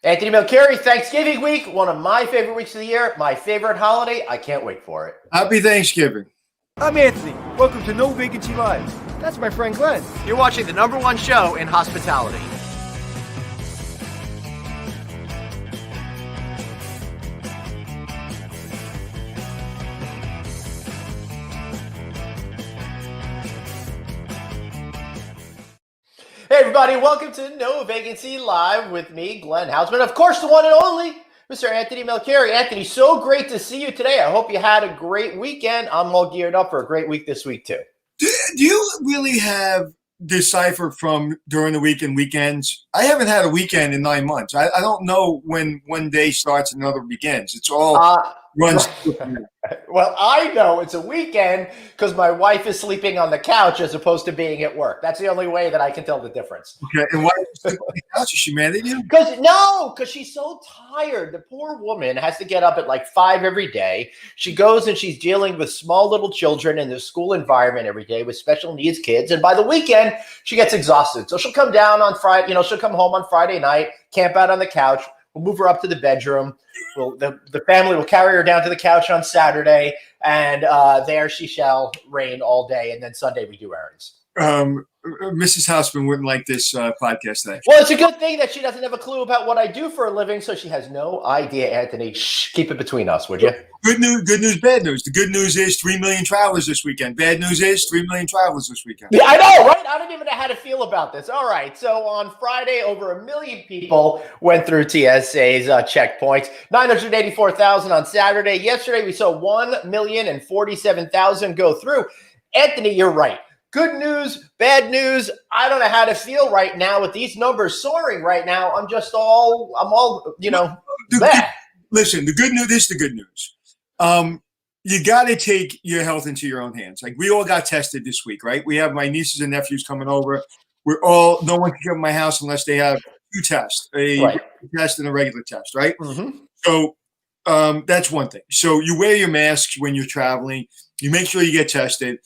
Anthony Melchiori, Thanksgiving week, one of my favorite weeks of the year, my favorite holiday. I can't wait for it. Happy Thanksgiving. I'm Anthony. Welcome to No Vacancy Live. That's my friend Glenn. You're watching the #1 show in hospitality. Hey everybody, welcome to No Vacancy Live with me, Glenn Hausman. Of course, the one and only Mr. Anthony Melchiori. Anthony, so great to see you today. I hope you had a great weekend. I'm all geared up for a great week this week too. Do you really have decipher from during the week and weekends? I haven't had a weekend in 9 months. I don't know when one day starts and another begins. It's all runs. Well, I know it's a weekend because my wife is sleeping on the couch as opposed to being at work. That's the only way that I can tell the difference. Okay, and why is she sleeping on the couch? Is she mad at you? Because she's so tired. The poor woman has to get up at like 5 every day. She goes and she's dealing with small little children in the school environment every day with special needs kids. And by the weekend, she gets exhausted. So she'll come down on Friday, she'll come home on Friday night, camp out on the couch. We'll move her up to the bedroom. The family will carry her down to the couch on Saturday, and there she shall reign all day. And then Sunday we do errands. Mrs. Hausman wouldn't like this podcast today. Well, it's a good thing that she doesn't have a clue about what I do for a living, so she has no idea, Anthony. Shh, keep it between us, would you? Good news, bad news. The good news is 3 million travelers this weekend. Bad news is 3 million travelers this weekend. Yeah, I know, right? I don't even know how to feel about this. All right, so on Friday, over 1 million people went through TSA's checkpoints. 984,000 on Saturday. Yesterday, we saw 1,047,000 go through. Anthony, you're right. Good news, bad news. I don't know how to feel right now with these numbers soaring right now. I'm all bad. Listen, the good news is the good news. You got to take your health into your own hands. Like we all got tested this week, right? We have my nieces and nephews coming over. No one can come to my house unless they have 2 tests, a test and a regular test, right? Mm-hmm. So that's one thing. So you wear your masks when you're traveling. You make sure you get tested.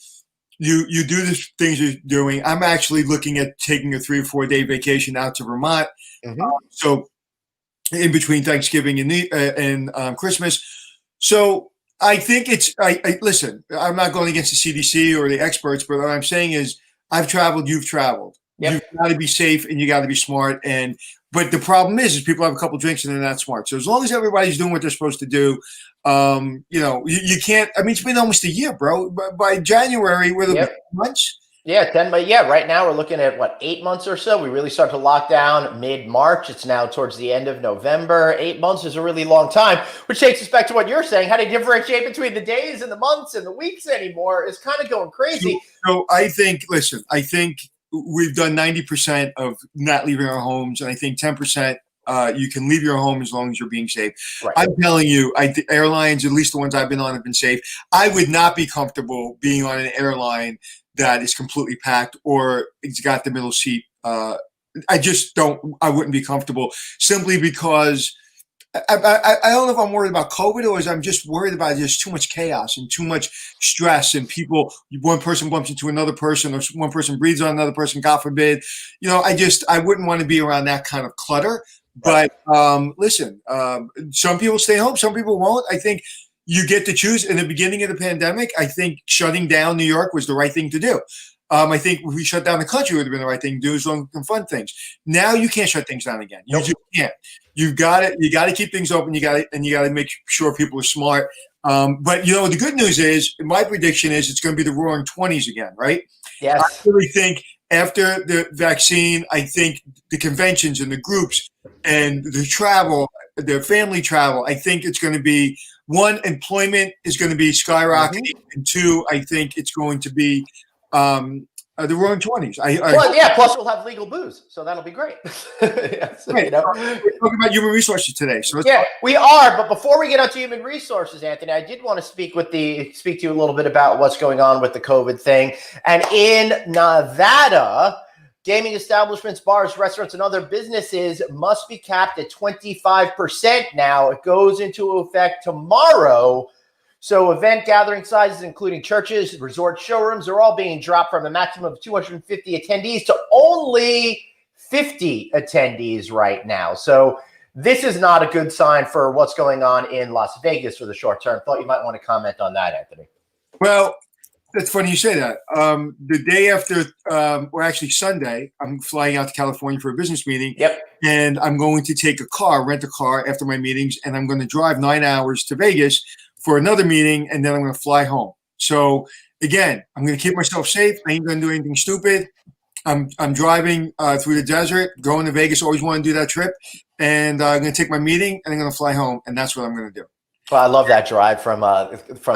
You do the things you're doing. I'm actually looking at taking a 3 or 4 day vacation out to Vermont. Mm-hmm. So in between Thanksgiving and Christmas. So I think listen, I'm not going against the CDC or the experts, but what I'm saying is I've traveled, you've traveled. Yep. You've got to be safe and you got to be smart. But the problem is people have a couple drinks and they're not smart. So as long as everybody's doing what they're supposed to do, you can't. I mean, it's been almost a year, bro. By January, we're the months. Yeah, 10. But yeah, right now we're looking at 8 months or so. We really start to lock down mid-March. It's now towards the end of November. 8 months is a really long time, which takes us back to what you're saying. How to differentiate between the days and the months and the weeks anymore is kind of going crazy. So I think we've done 90% of not leaving our homes, and I think 10%. You can leave your home as long as you're being safe. Right. I'm telling you, airlines, at least the ones I've been on, have been safe. I would not be comfortable being on an airline that is completely packed or it's got the middle seat. I wouldn't be comfortable simply because I don't know if I'm worried about COVID or I'm just worried about just too much chaos and too much stress and people, one person bumps into another person or one person breathes on another person, God forbid. I wouldn't want to be around that kind of clutter. But listen, some people stay home, some people won't. I think you get to choose. In the beginning of the pandemic, I think shutting down New York was the right thing to do. I think if we shut down the country, it would have been the right thing to do as long as we can fund things. Now you can't shut things down again. You just can't. You got to keep things open. You got to make sure people are smart. But the good news is, my prediction is it's going to be the roaring 20s again, right? Yes. I really think after the vaccine, I think the conventions and the groups and the travel, the family travel, I think it's going to be, 1, employment is going to be skyrocketing, and 2, I think it's going to be the roaring 20s. Plus we'll have legal booze, so that'll be great. Yes, We're talking about human resources today. So we are. But before we get onto human resources, Anthony, I did want to speak to you a little bit about what's going on with the COVID thing. And in Nevada, gaming establishments, bars, restaurants, and other businesses must be capped at 25% now. It goes into effect tomorrow. So event gathering sizes, including churches, resort showrooms, are all being dropped from a maximum of 250 attendees to only 50 attendees right now. So This is not a good sign for what's going on in Las Vegas for the short term. Thought you might want to comment on that, Anthony. Well, that's funny you say that. The day after, or actually Sunday, I'm flying out to California for a business meeting. Yep. And I'm going to take rent a car after my meetings, and I'm going to drive 9 hours to Vegas for another meeting, and then I'm going to fly home. So again, I'm going to keep myself safe. I ain't going to do anything stupid. I'm driving through the desert, going to Vegas. Always want to do that trip. And I'm going to take my meeting, and I'm going to fly home, and that's what I'm going to do. Well, I love that drive from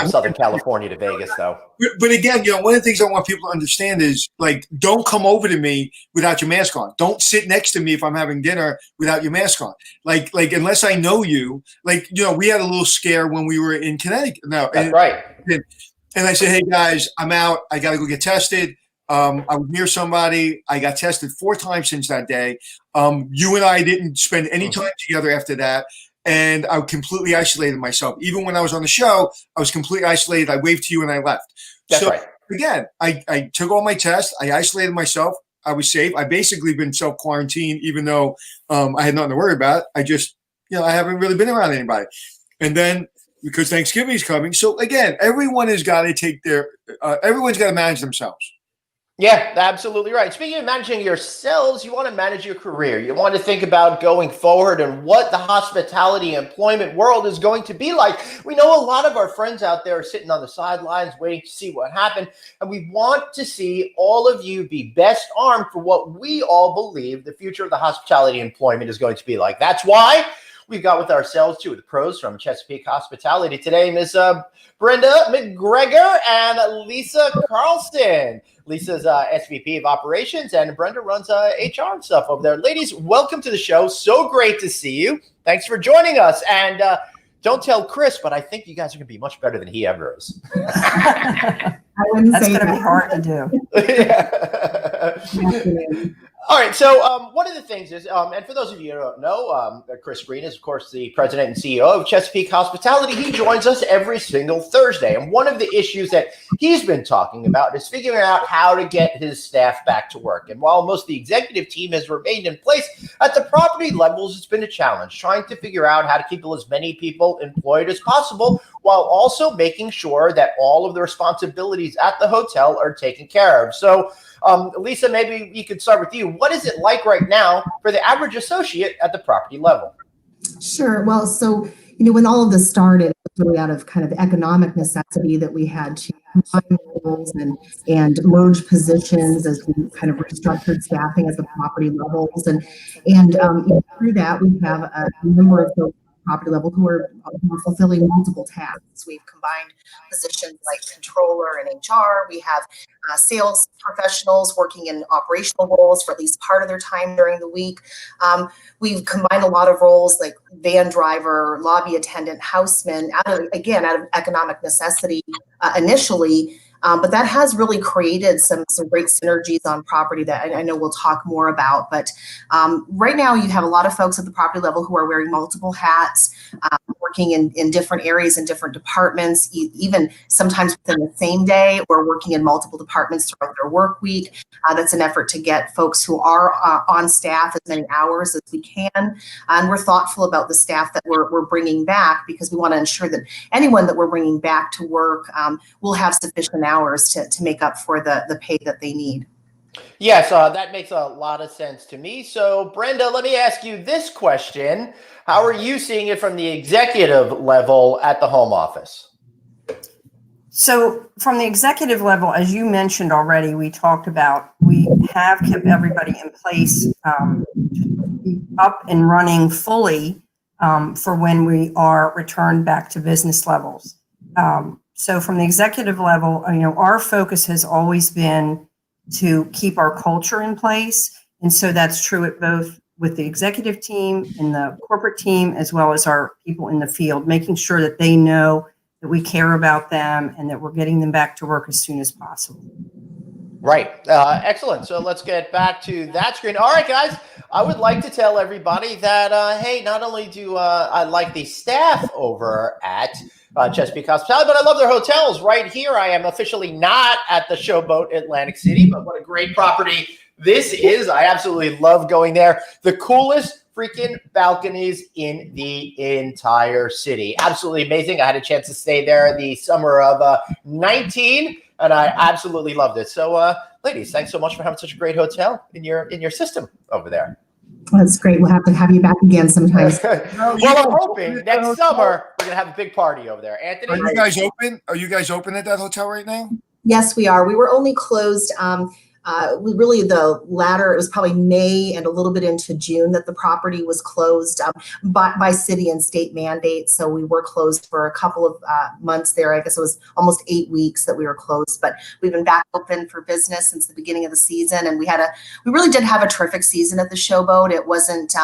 Southern California to Vegas, though. But again, one of the things I want people to understand is, like, don't come over to me without your mask on. Don't sit next to me if I'm having dinner without your mask on. Like unless I know you. Like, we had a little scare when we were in Connecticut. No, that's right. And I said, hey guys, I'm out. I got to go get tested. I was near somebody. I got tested 4 times since that day. You and I didn't spend any time together after that. And I completely isolated myself. Even when I was on the show, I was completely isolated. I waved to you and I left. That's right. Again, I took all my tests. I isolated myself. I was safe. I basically been self-quarantined, even though I had nothing to worry about. I just, I haven't really been around anybody. And then because Thanksgiving is coming. So again, everyone has got to take everyone's got to manage themselves. Yeah, absolutely right. Speaking of managing yourselves, you want to manage your career. You want to think about going forward and what the hospitality employment world is going to be like. We know a lot of our friends out there are sitting on the sidelines waiting to see what happened. And we want to see all of you be best armed for what we all believe the future of the hospitality employment is going to be like. That's why we've got with ourselves two of the pros from Chesapeake Hospitality today, Ms. Brenda McGregor and Lisa Carlson. Lisa's SVP of Operations, and Brenda runs HR and stuff over there. Ladies, welcome to the show. So great to see you. Thanks for joining us. And don't tell Chris, but I think you guys are going to be much better than he ever is. I wouldn't That's say going to that. be hard to do. All right. So one of the things is, and for those of you who don't know, Chris Green is, of course, the president and CEO of Chesapeake Hospitality. He joins us every single Thursday. And one of the issues that he's been talking about is figuring out how to get his staff back to work. And while most of the executive team has remained in place, at the property levels, it's been a challenge trying to figure out how to keep as many people employed as possible while also making sure that all of the responsibilities at the hotel are taken care of. So, Lisa, maybe we could start with you. What is it like right now for the average associate at the property level? Sure. Well, so, when all of this started, it was really out of kind of economic necessity that we had to combine roles and merge positions as we kind of restructured staffing at the property levels. And through that, we have a number of folks property level who are fulfilling multiple tasks. We've combined positions like controller and HR. We have sales professionals working in operational roles for at least part of their time during the week. We've combined a lot of roles like van driver, lobby attendant, houseman, out of economic necessity initially. But that has really created some great synergies on property that I know we'll talk more about. But right now you have a lot of folks at the property level who are wearing multiple hats, working in different areas and different departments, even sometimes within the same day, or working in multiple departments throughout their work week. That's an effort to get folks who are on staff as many hours as we can. And we're thoughtful about the staff that we're bringing back, because we want to ensure that anyone that we're bringing back to work will have sufficient hours to make up for the pay that they need. Yes, that makes a lot of sense to me. So, Brenda, let me ask you this question. How are you seeing it from the executive level at the home office? So from the executive level, as you mentioned already, we talked about, we have kept everybody in place to be up and running fully for when we are returned back to business levels. So from the executive level, our focus has always been to keep our culture in place. And so that's true at both with the executive team and the corporate team, as well as our people in the field, making sure that they know that we care about them and that we're getting them back to work as soon as possible. Right. Excellent. So let's get back to that screen. All right, guys, I would like to tell everybody that, hey, not only do I like the staff over at Chesapeake Hospitality, but I love their hotels. Right here, I am officially not at the Showboat Atlantic City, but what a great property this is. I absolutely love going there. The coolest freaking balconies in the entire city. Absolutely amazing. I had a chance to stay there the summer of 19, and I absolutely loved it. So, ladies, thanks so much for having such a great hotel in your system over there. That's great. We'll have to have you back again sometimes. Well, I'm hoping next summer we're gonna have a big party over there. Anthony, are you guys open? Are you guys open at that hotel right now? Yes, we are. We were only closed. We really it was probably May and a little bit into June that the property was closed by city and state mandate. So we were closed for a couple of months there. I guess it was almost 8 weeks that we were closed, but we've been back open for business since the beginning of the season. And we really did have a terrific season at the Showboat. It wasn't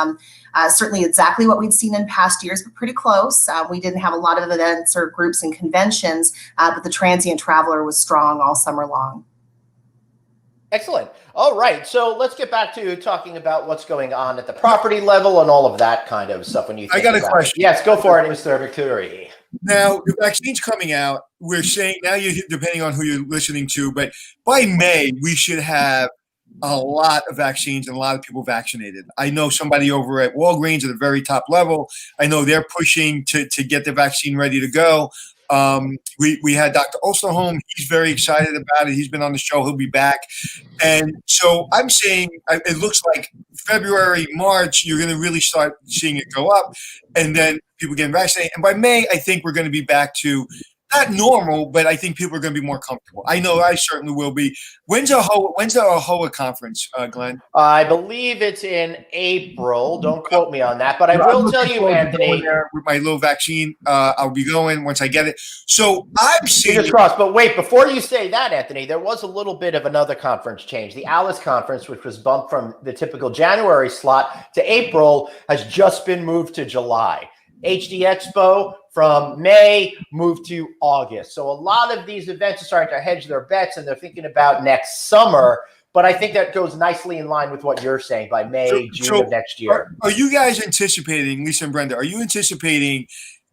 certainly exactly what we'd seen in past years, but pretty close. We didn't have a lot of events or groups and conventions, but the transient traveler was strong all summer long. Excellent. All right. So let's get back to talking about what's going on at the property level and all of that kind of stuff. When you think I got a question. Yes, go for it, Mr. Victory. Now, the vaccine's coming out. We're saying now, depending on who you're listening to, but by May, we should have a lot of vaccines and a lot of people vaccinated. I know somebody over at Walgreens at the very top level. I know they're pushing to get the vaccine ready to go. We had Dr. Osterholm. He's very excited about it. He's been on the show. He'll be back. And so I'm saying it looks like February, March, you're going to really start seeing it go up, and then people getting vaccinated. And by May, I think we're going to be back to not normal, but I think people are going to be more comfortable. I know I certainly will be. When's the AHOA conference, Glenn? I believe it's in April. Don't quote me on that, but I will tell you, Anthony. With my little vaccine, I'll be going once I get it. So I'm seeing. Fingers crossed. But wait, before you say that, Anthony, there was a little bit of another conference change. The Alice conference, which was bumped from the typical January slot to April, has just been moved to July. HD Expo from May moved to August. So a lot of these events are starting to hedge their bets, and they're thinking about next summer. But I think that goes nicely in line with what you're saying by May, June of next year. Are you guys anticipating, Lisa and Brenda, are you anticipating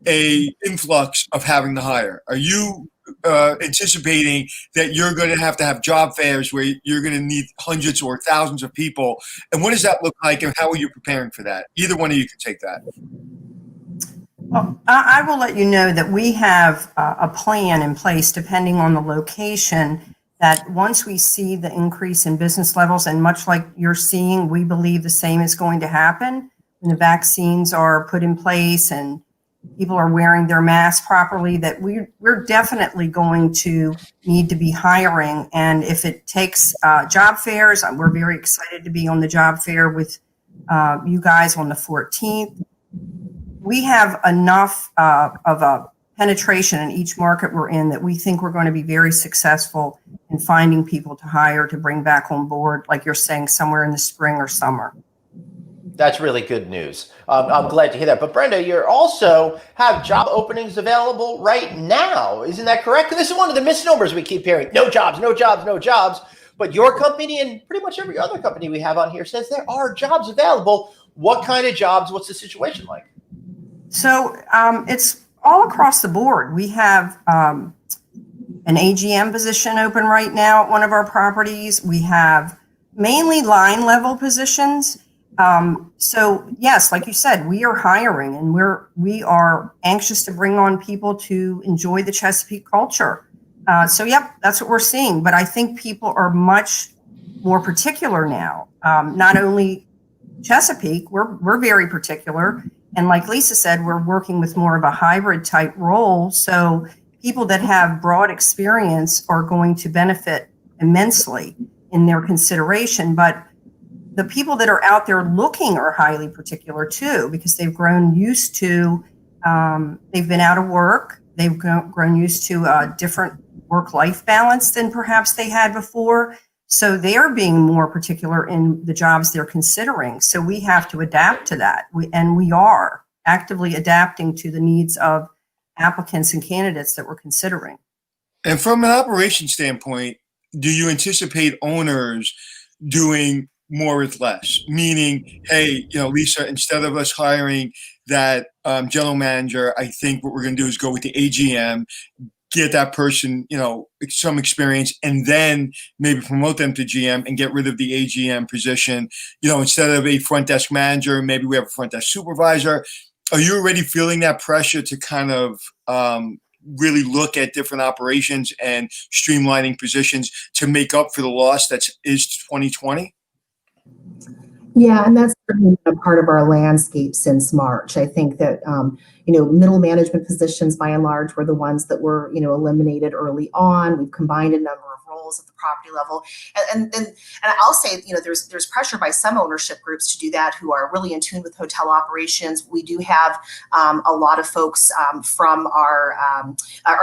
a influx of having to hire? Are you anticipating that you're going to have job fairs where you're going to need hundreds or thousands of people? And what does that look like, and how are you preparing for that? Either one of you can take that. Well, I will let you know that we have a plan in place depending on the location, that once we see the increase in business levels, and much like you're seeing, we believe the same is going to happen when the vaccines are put in place and people are wearing their masks properly, that we're definitely going to need to be hiring. And if it takes job fairs, we're very excited to be on the job fair with you guys on the 14th. We have enough of a penetration in each market we're in that we think we're going to be very successful in finding people to hire, to bring back on board, like you're saying, somewhere in the spring or summer. That's really good news. I'm glad to hear that. But Brenda, you also have job openings available right now. Isn't that correct? And this is one of the misnomers we keep hearing. No jobs, no jobs, no jobs. But your company and pretty much every other company we have on here says there are jobs available. What kind of jobs? What's the situation like? So it's all across the board. We have an AGM position open right now at one of our properties. We have mainly line level positions. So yes, like you said, we are hiring, and we are anxious to bring on people to enjoy the Chesapeake culture. So yep, that's what we're seeing. But I think people are much more particular now. Not only Chesapeake, we're very particular. And like Lisa said, we're working with more of a hybrid type role. So people that have broad experience are going to benefit immensely in their consideration. But the people that are out there looking are highly particular too, because they've grown used to, they've been out of work. They've grown used to a different work-life balance than perhaps they had before. So they're being more particular in the jobs they're considering. So we have to adapt to that. We are actively adapting to the needs of applicants and candidates that we're considering. And from an operation standpoint, do you anticipate owners doing more with less? Meaning, hey, Lisa, instead of us hiring that general manager, I think what we're going to do is go with the AGM, get that person, some experience, and then maybe promote them to GM and get rid of the AGM position. Instead of a front desk manager, maybe we have a front desk supervisor. Are you already feeling that pressure to kind of really look at different operations and streamlining positions to make up for the loss that is 2020? Yeah, and that's certainly been a part of our landscape since March. I think that, middle management positions by and large were the ones that were, eliminated early on. We've combined a number of roles at the property level. And I'll say, there's pressure by some ownership groups to do that who are really in tune with hotel operations. We do have a lot of folks from our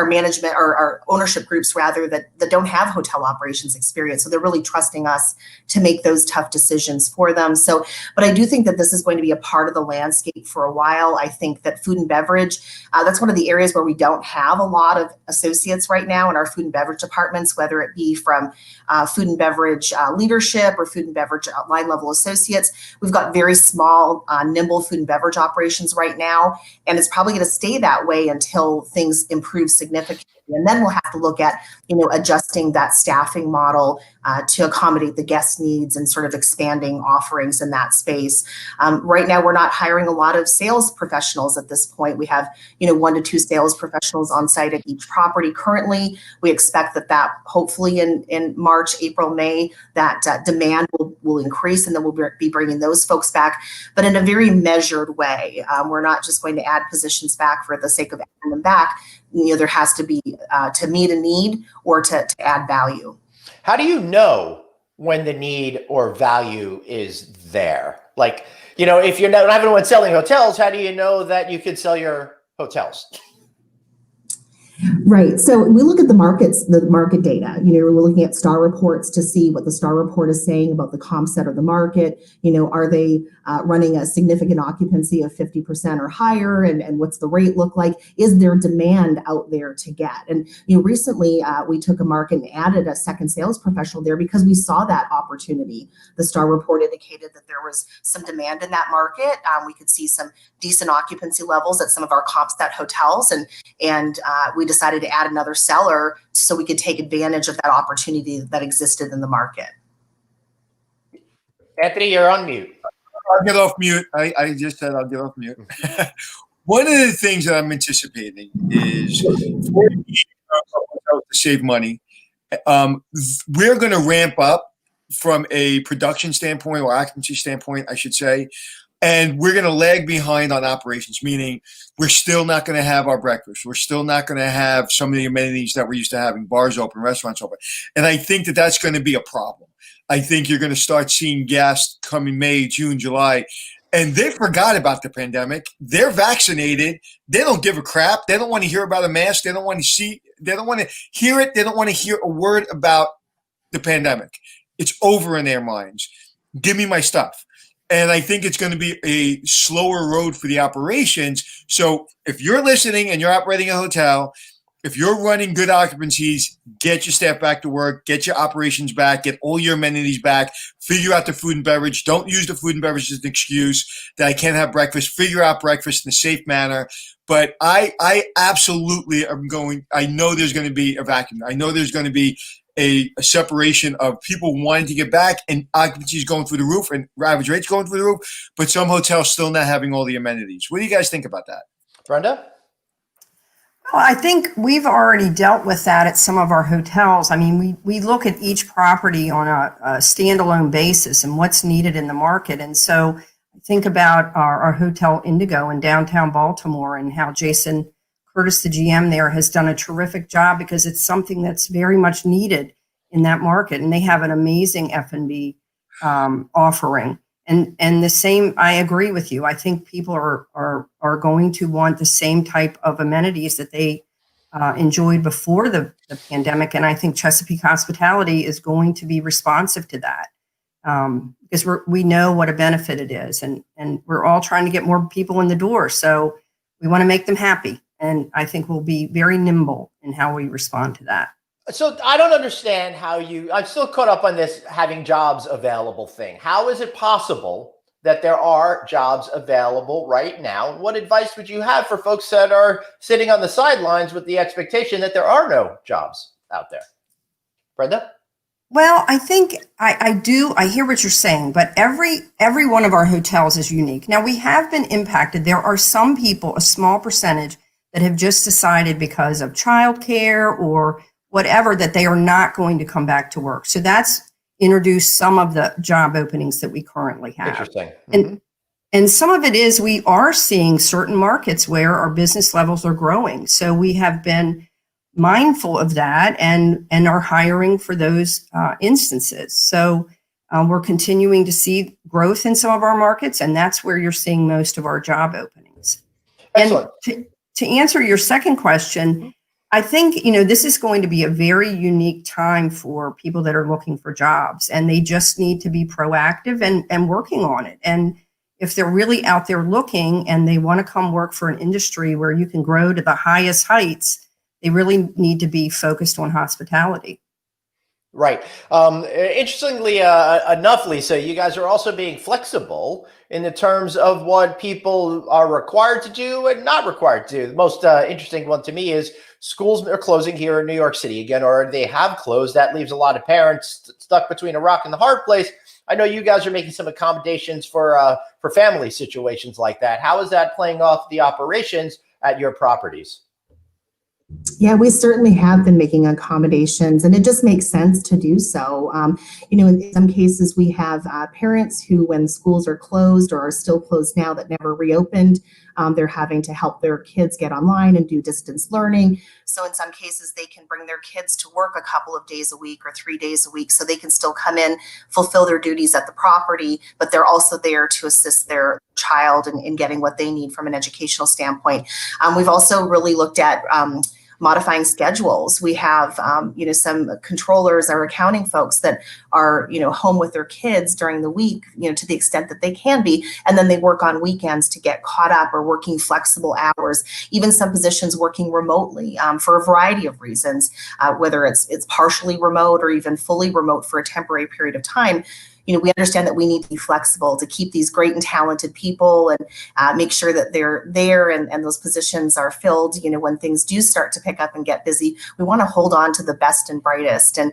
management or our ownership groups rather that don't have hotel operations experience. So they're really trusting us to make those tough decisions for them. So, but I do think that this is going to be a part of the landscape for a while. I think that food and beverage, that's one of the areas where we don't have a lot of associates right now in our food and beverage departments, whether it be from food and beverage leadership or food and beverage line level associates. We've got very small, nimble food and beverage operations right now, and it's probably going to stay that way until things improve significantly. And then we'll have to look at, adjusting that staffing model to accommodate the guest needs and sort of expanding offerings in that space. Right now, we're not hiring a lot of sales professionals at this point. We have, 1 to 2 sales professionals on site at each property currently. We expect that hopefully in March, April, May, that demand will increase, and then we'll be bringing those folks back, but in a very measured way. We're not just going to add positions back for the sake of adding them back. There has to be to meet a need or to add value. How do you know when the need or value is there? Like, if you're not everyone selling hotels, how do you know that you could sell your hotels? Right. So we look at the market data. We're looking at STAR reports to see what the STAR report is saying about the comp set of the market. Are they running a significant occupancy of 50% or higher? And what's the rate look like? Is there demand out there to get? And recently we took a market and added a second sales professional there because we saw that opportunity. The STAR report indicated that there was some demand in that market. We could see some decent occupancy levels at some of our comp set hotels, and we decided to add another seller so we could take advantage of that opportunity that existed in the market. Anthony, you're on mute. I'll get off mute. I just said I'll get off mute. One of the things that I'm anticipating is to save money. We're going to ramp up from a production standpoint or occupancy standpoint, I should say. And we're going to lag behind on operations, meaning we're still not going to have our breakfast. We're still not going to have some of the amenities that we're used to having, bars open, restaurants open. And I think that that's going to be a problem. I think you're going to start seeing guests come in May, June, July, and they forgot about the pandemic. They're vaccinated. They don't give a crap. They don't want to hear about a mask. They don't want to see. They don't want to hear it. They don't want to hear a word about the pandemic. It's over in their minds. Give me my stuff. And I think it's going to be a slower road for the operations. So if you're listening and you're operating a hotel, if you're running good occupancies, get your staff back to work, get your operations back, get all your amenities back, figure out the food and beverage. Don't use the food and beverage as an excuse that I can't have breakfast. Figure out breakfast in a safe manner. But I absolutely am going, I know there's going to be a vacuum. I know there's going to be a separation of people wanting to get back and occupancy is going through the roof and average rates going through the roof, but some hotels still not having all the amenities. What do you guys think about that? Brenda? Well, I think we've already dealt with that at some of our hotels. I mean, we look at each property on a standalone basis and what's needed in the market. And so think about our Hotel Indigo in downtown Baltimore and how Jason Curtis, the GM there, has done a terrific job because it's something that's very much needed in that market. And they have an amazing F&B offering. And the same, I agree with you. I think people are going to want the same type of amenities that they enjoyed before the pandemic. And I think Chesapeake Hospitality is going to be responsive to that because we know what a benefit it is. And we're all trying to get more people in the door. So we want to make them happy. And I think we'll be very nimble in how we respond to that. So I don't understand how I'm still caught up on this having jobs available thing. How is it possible that there are jobs available right now? What advice would you have for folks that are sitting on the sidelines with the expectation that there are no jobs out there? Brenda? Well, I think I hear what you're saying, but every one of our hotels is unique. Now, we have been impacted. There are some people, a small percentage, that have just decided because of childcare or whatever that they are not going to come back to work. So that's introduced some of the job openings that we currently have. Interesting. Mm-hmm. And some of it is we are seeing certain markets where our business levels are growing. So we have been mindful of that and are hiring for those instances. So we're continuing to see growth in some of our markets, and that's where you're seeing most of our job openings. Excellent. And to answer your second question, I think, this is going to be a very unique time for people that are looking for jobs, and they just need to be proactive and working on it. And if they're really out there looking and they want to come work for an industry where you can grow to the highest heights, they really need to be focused on hospitality. Right. Interestingly enough, Lisa, you guys are also being flexible in the terms of what people are required to do and not required to do. The most interesting one to me is schools are closing here in New York City again, or they have closed. That leaves a lot of parents stuck between a rock and the hard place. I know you guys are making some accommodations for family situations like that. How is that playing off the operations at your properties? Yeah, we certainly have been making accommodations, and it just makes sense to do so. In some cases, we have parents who, when schools are closed or are still closed now that never reopened, they're having to help their kids get online and do distance learning. So in some cases, they can bring their kids to work a couple of days a week or 3 days a week, so they can still come in, fulfill their duties at the property, but they're also there to assist their child in getting what they need from an educational standpoint. We've also really looked at modifying schedules. We have, some controllers or accounting folks that are, home with their kids during the week, to the extent that they can be, and then they work on weekends to get caught up or working flexible hours. Even some positions working remotely for a variety of reasons, whether it's partially remote or even fully remote for a temporary period of time. We understand that we need to be flexible to keep these great and talented people and make sure that they're there and those positions are filled. When things do start to pick up and get busy, we want to hold on to the best and brightest. And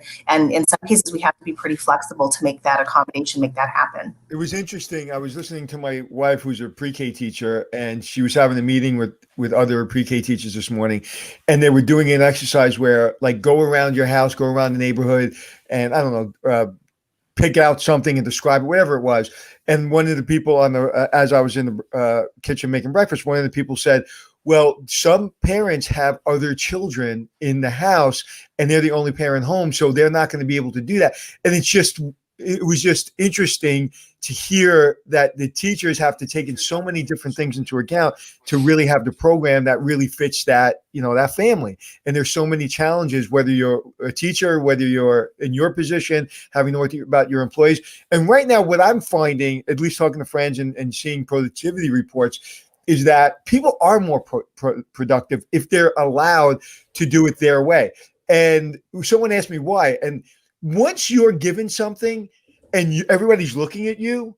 in some cases, we have to be pretty flexible to make that accommodation, make that happen. It was interesting. I was listening to my wife, who's a pre-K teacher, and she was having a meeting with other pre-K teachers this morning, and they were doing an exercise where, like, go around your house, go around the neighborhood, and I don't know, pick out something and describe it, whatever it was. And one of the people as I was in the kitchen making breakfast, one of the people said, well, some parents have other children in the house and they're the only parent home, so they're not going to be able to do that. And it was just interesting to hear that the teachers have to take in so many different things into account to really have the program that really fits that, that family. And there's so many challenges, whether you're a teacher, whether you're in your position, having to worry about your employees. And right now, what I'm finding, at least talking to friends and seeing productivity reports, is that people are more productive if they're allowed to do it their way. And someone asked me why. And once you're given something and everybody's looking at you,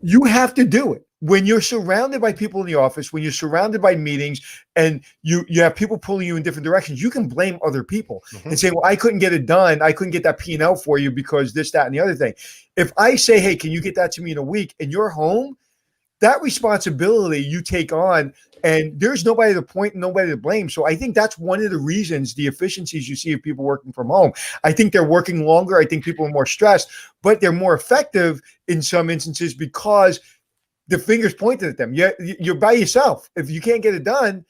you have to do it. When you're surrounded by people in the office, when you're surrounded by meetings and you have people pulling you in different directions, you can blame other people and say, well, I couldn't get it done. I couldn't get that P&L for you because this, that, and the other thing. If I say, hey, can you get that to me in a week, and you're home, that responsibility you take on, and there's nobody to point and nobody to blame. So I think that's one of the reasons, the efficiencies you see of people working from home. I think they're working longer. I think people are more stressed, but they're more effective in some instances because the finger's pointed at them. You're by yourself. If you can't get it done,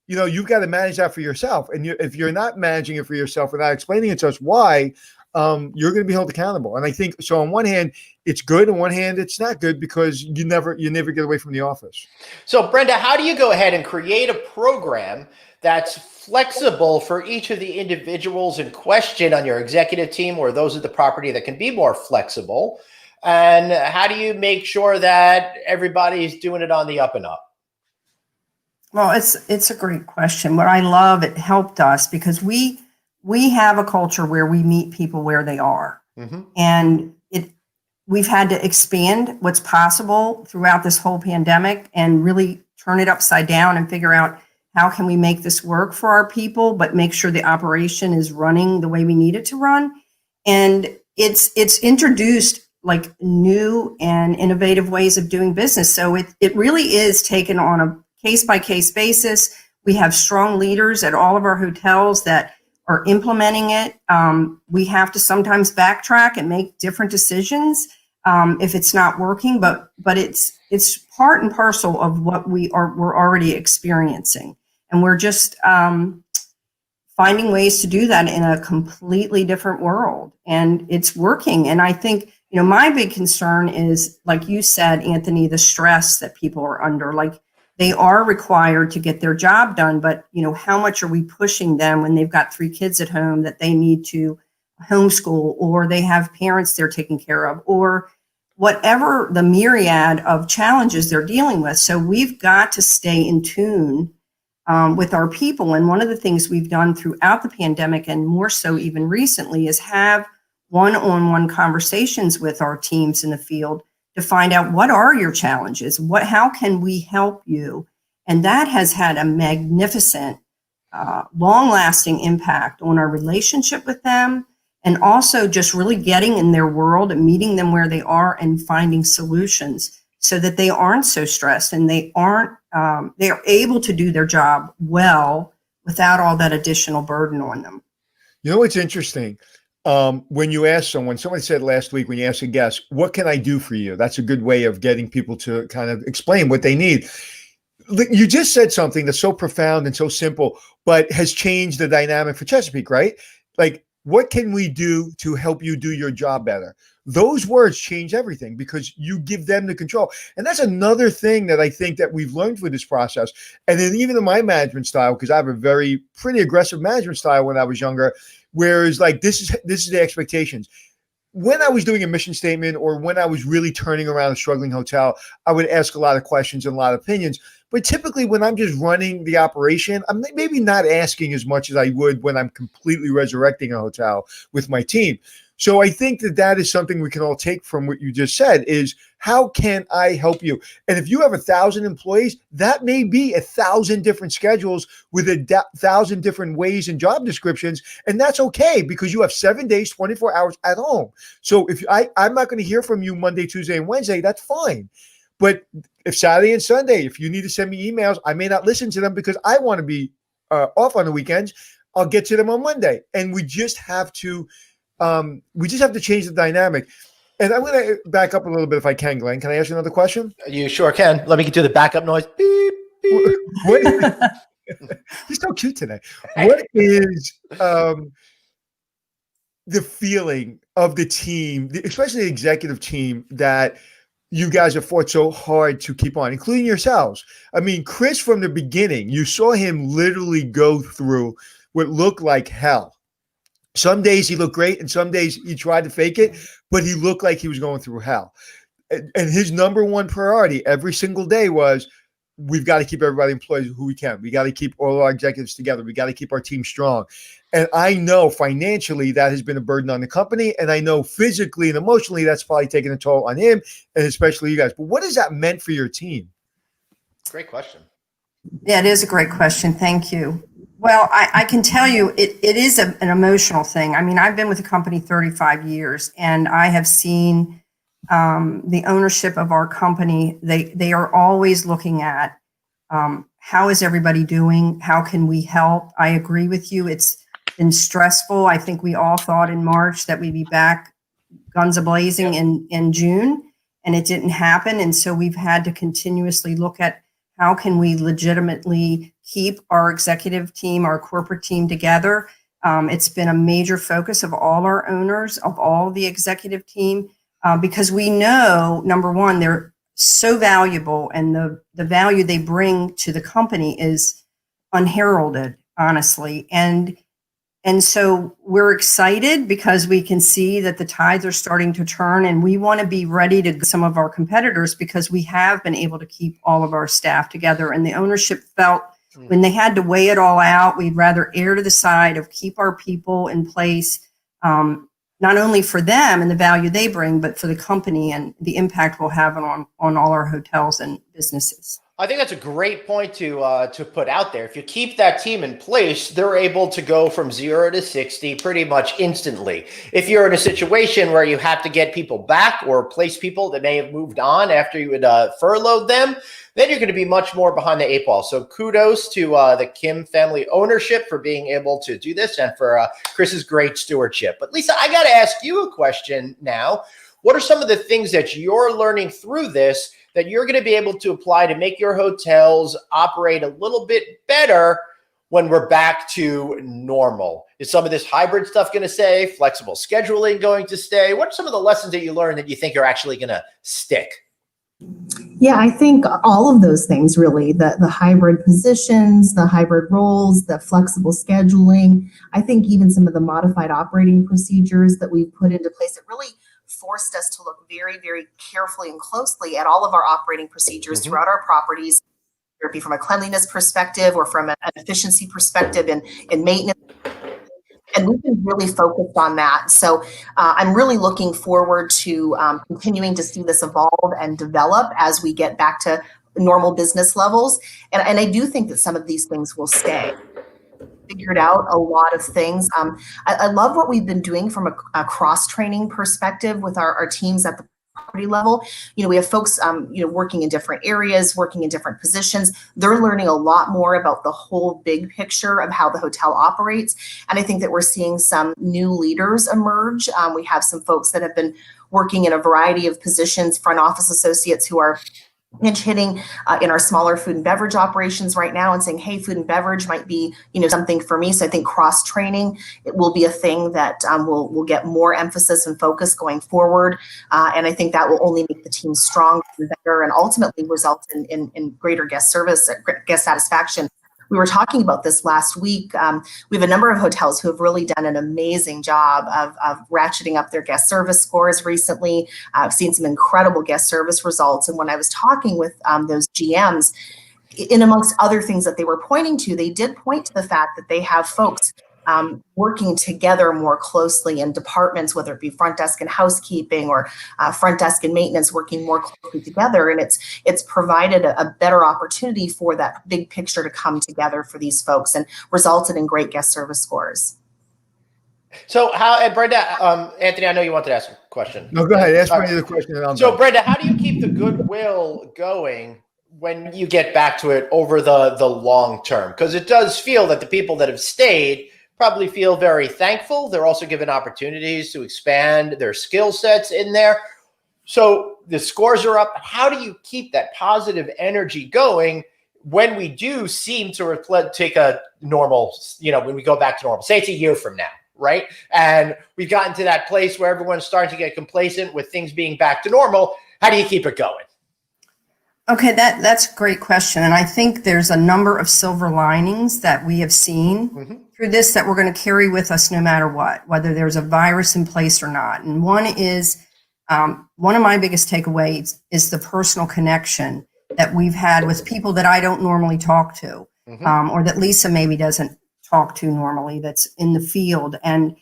you've got to manage that for yourself. And if you're not managing it for yourself and not explaining it to us why, you're going to be held accountable. And I think so. On one hand, it's good. On one hand, it's not good because you never get away from the office. So, Brenda, how do you go ahead and create a program that's flexible for each of the individuals in question on your executive team or those of the property that can be more flexible? And how do you make sure that everybody's doing it on the up and up? Well, it's a great question. What I love, it helped us because we have a culture where we meet people where they are. And we've had to expand what's possible throughout this whole pandemic and really turn it upside down and figure out how can we make this work for our people, but make sure the operation is running the way we need it to run. And it's introduced like new and innovative ways of doing business. So it really is taken on a case-by-case basis. We have strong leaders at all of our hotels that are implementing it. We have to sometimes backtrack and make different decisions if it's not working, but it's part and parcel of what we're already experiencing. And we're just finding ways to do that in a completely different world. And it's working. And I think, my big concern is, like you said, Anthony, the stress that people are under. Like, they are required to get their job done, but how much are we pushing them when they've got 3 kids at home that they need to homeschool, or they have parents they're taking care of, or whatever the myriad of challenges they're dealing with. So we've got to stay in tune with our people. And one of the things we've done throughout the pandemic, and more so even recently, is have one-on-one conversations with our teams in the field to find out, what are your challenges? How can we help you? And that has had a magnificent, long-lasting impact on our relationship with them, and also just really getting in their world and meeting them where they are and finding solutions so that they aren't so stressed and they are able to do their job well without all that additional burden on them. You know what's interesting? When you ask someone said last week, when you ask a guest, what can I do for you? That's a good way of getting people to kind of explain what they need. You just said something that's so profound and so simple, but has changed the dynamic for Chesapeake, right? Like, what can we do to help you do your job better? Those words change everything because you give them the control. And that's another thing that I think that we've learned through this process. And then even in my management style, because I have a pretty aggressive management style when I was younger, whereas like this is the expectations. When I was doing a mission statement, or when I was really turning around a struggling hotel, I would ask a lot of questions and a lot of opinions. But typically when I'm just running the operation, I'm maybe not asking as much as I would when I'm completely resurrecting a hotel with my team. So I think that is something we can all take from what you just said, is how can I help you? And if you have 1,000 employees, that may be 1,000 different schedules with 1,000 different ways and job descriptions. And that's okay, because you have 7 days, 24 hours at home. So if I'm not going to hear from you Monday, Tuesday, and Wednesday, that's fine. But if Saturday and Sunday, if you need to send me emails, I may not listen to them because I want to be off on the weekends. I'll get to them on Monday. And we just have to change the dynamic. And I'm going to back up a little bit if I can, Glenn. Can I ask you another question? You sure can. Let me get to the backup noise. Beep, beep. He's so cute today. What is the feeling of the team, especially the executive team, that you guys have fought so hard to keep on, including yourselves? I mean, Chris, from the beginning, you saw him literally go through what looked like hell. Some days he looked great, and some days he tried to fake it, but he looked like he was going through hell. And his number one priority every single day was, we've got to keep everybody employed who we can. We got to keep all our executives together. We got to keep our team strong. And I know financially that has been a burden on the company. And I know physically and emotionally that's probably taken a toll on him, and especially you guys. But what has that meant for your team? Great question. Yeah, it is a great question. Thank you. Well, I can tell you it is an emotional thing. I mean, I've been with the company 35 years, and I have seen the ownership of our company. They are always looking at how is everybody doing? How can we help? I agree with you. It's been stressful. I think we all thought in March that we'd be back guns a-blazing in June, and it didn't happen. And so we've had to continuously look at how can we legitimately keep our executive team, our corporate team together. It's been a major focus of all our owners, of all the executive team, because we know, number one, they're so valuable, and the value they bring to the company is unheralded, honestly. And so we're excited because we can see that the tides are starting to turn, and we want to be ready to some of our competitors, because we have been able to keep all of our staff together. And the ownership felt when they had to weigh it all out, we'd rather err to the side of keep our people in place, not only for them and the value they bring, but for the company and the impact we'll have on all our hotels and businesses. I think that's a great point to put out there. If you keep that team in place, they're able to go from 0 to 60 pretty much instantly. If you're in a situation where you have to get people back or replace people that may have moved on after you had furloughed them, then you're going to be much more behind the 8 ball. So kudos to the Kim family ownership for being able to do this and for Chris's great stewardship. But Lisa, I got to ask you a question now. What are some of the things that you're learning through this that you're going to be able to apply to make your hotels operate a little bit better when we're back to normal? Is some of this hybrid stuff going to stay? Flexible scheduling going to stay? What are some of the lessons that you learned that you think are actually going to stick? Yeah, I think all of those things really, the hybrid positions, the hybrid roles, the flexible scheduling. I think even some of the modified operating procedures that we've put into place, it really forced us to look very, very carefully and closely at all of our operating procedures throughout our properties, whether it be from a cleanliness perspective or from an efficiency perspective in maintenance. And we've been really focused on that. So I'm really looking forward to continuing to see this evolve and develop as we get back to normal business levels. And I do think that some of these things will stay. Figured out a lot of things. I love what we've been doing from a cross-training perspective with our teams at the property level. We have folks, working in different areas, working in different positions. They're learning a lot more about the whole big picture of how the hotel operates. And I think that we're seeing some new leaders emerge. We have some folks that have been working in a variety of positions, front office associates who are pinch hitting in our smaller food and beverage operations right now and saying, hey, food and beverage might be, something for me. So I think cross training, it will be a thing that will get more emphasis and focus going forward. And I think that will only make the team stronger and better and ultimately result in greater guest service, guest satisfaction. We were talking about this last week. We have a number of hotels who have really done an amazing job of ratcheting up their guest service scores recently. I've seen some incredible guest service results. And when I was talking with those GMs, in amongst other things that they were pointing to, they did point to the fact that they have folks working together more closely in departments, whether it be front desk and housekeeping or front desk and maintenance, working more closely together. And it's provided a better opportunity for that big picture to come together for these folks and resulted in great guest service scores. So Brenda, Anthony, I know you wanted to ask a question. No, go ahead. Ask me the question. So Brenda, how do you keep the goodwill going when you get back to it over the long term? Because it does feel that the people that have stayed probably feel very thankful. They're also given opportunities to expand their skill sets in there. So the scores are up. How do you keep that positive energy going when we do seem to take a normal, when we go back to normal? Say it's a year from now, right? And we've gotten to that place where everyone's starting to get complacent with things being back to normal. How do you keep it going? Okay, that's a great question. And I think there's a number of silver linings that we have seen through this that we're going to carry with us no matter what, whether there's a virus in place or not. And one is, one of my biggest takeaways is the personal connection that we've had with people that I don't normally talk to, or that Lisa maybe doesn't talk to normally, that's in the field. And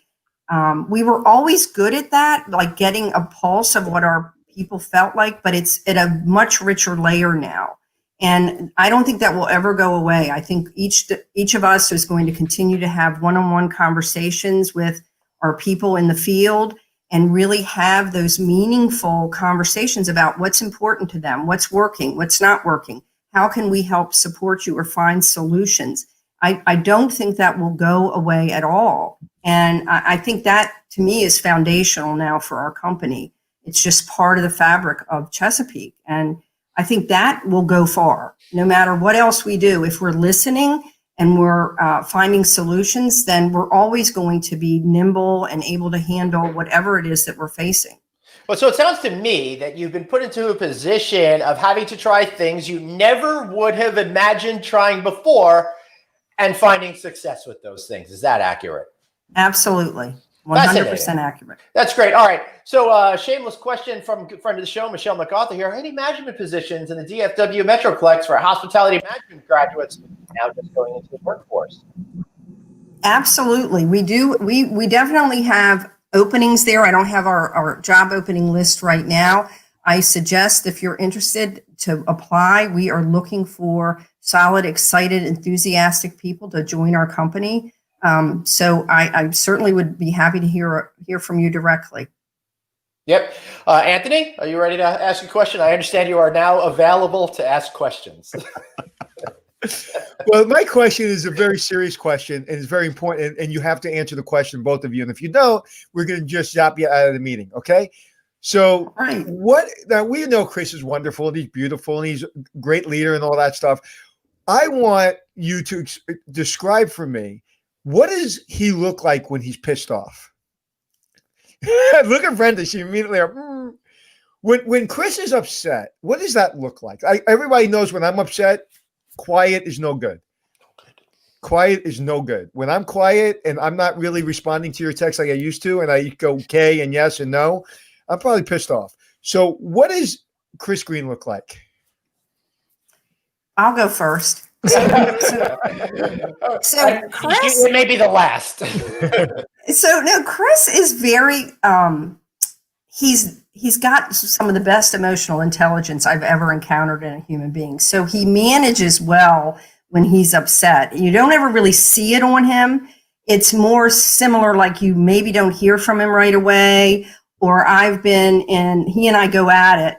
we were always good at that, like getting a pulse of what our people felt like, but it's at a much richer layer now. And I don't think that will ever go away. I think each of us is going to continue to have one-on-one conversations with our people in the field and really have those meaningful conversations about what's important to them, what's working, what's not working, how can we help support you or find solutions. I don't think that will go away at all. And I think that to me is foundational now for our company. It's just part of the fabric of Chesapeake. And I think that will go far. No matter what else we do, if we're listening and we're finding solutions, then we're always going to be nimble and able to handle whatever it is that we're facing. Well, so it sounds to me that you've been put into a position of having to try things you never would have imagined trying before and finding success with those things. Is that accurate? Absolutely. 100% accurate. That's great. All right. So shameless question from a friend of the show, Michelle MacArthur here. Any management positions in the DFW Metroplex for hospitality management graduates now just going into the workforce? Absolutely. We do. We definitely have openings there. I don't have our job opening list right now. I suggest if you're interested to apply, we are looking for solid, excited, enthusiastic people to join our company. So I certainly would be happy to hear from you directly. Yep. Anthony, are you ready to ask a question? I understand you are now available to ask questions. Well, my question is a very serious question, and it's very important, and you have to answer the question, both of you. And if you don't, we're going to just zap you out of the meeting, okay? So Right. now we know Chris is wonderful, and he's beautiful, and he's a great leader and all that stuff. I want you to describe for me, what does he look like when he's pissed off? Look at Brenda. She immediately, when Chris is upset, what does that look like? Everybody knows when I'm upset, quiet is no good. Quiet is no good. When I'm quiet and I'm not really responding to your text like I used to, and I go okay and yes and no, I'm probably pissed off. So what does Chris Green look like? I'll go first. So Chris, it may be the last. So no, Chris is very he's got some of the best emotional intelligence I've ever encountered in a human being. So he manages well when he's upset. You don't ever really see it on him. It's more similar, like you maybe don't hear from him right away, or I've been in, he and I go at it,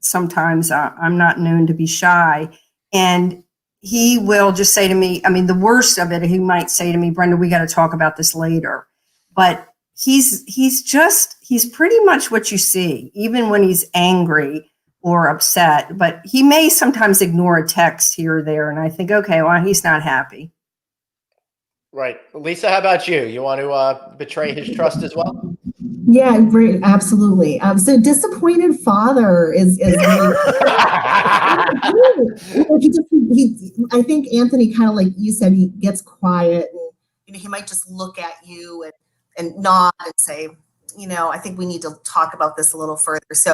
sometimes I'm not known to be shy. And he will just say to me, I mean, the worst of it, he might say to me, Brenda, we got to talk about this later. But he's pretty much what you see, even when he's angry or upset. But he may sometimes ignore a text here or there. And I think, okay, well, he's not happy. Right. Lisa, how about you? You want to betray his trust as well? Yeah, great, absolutely. So disappointed father is really, I think Anthony, kind of like you said, he gets quiet, and he might just look at you and nod and say, I think we need to talk about this a little further. So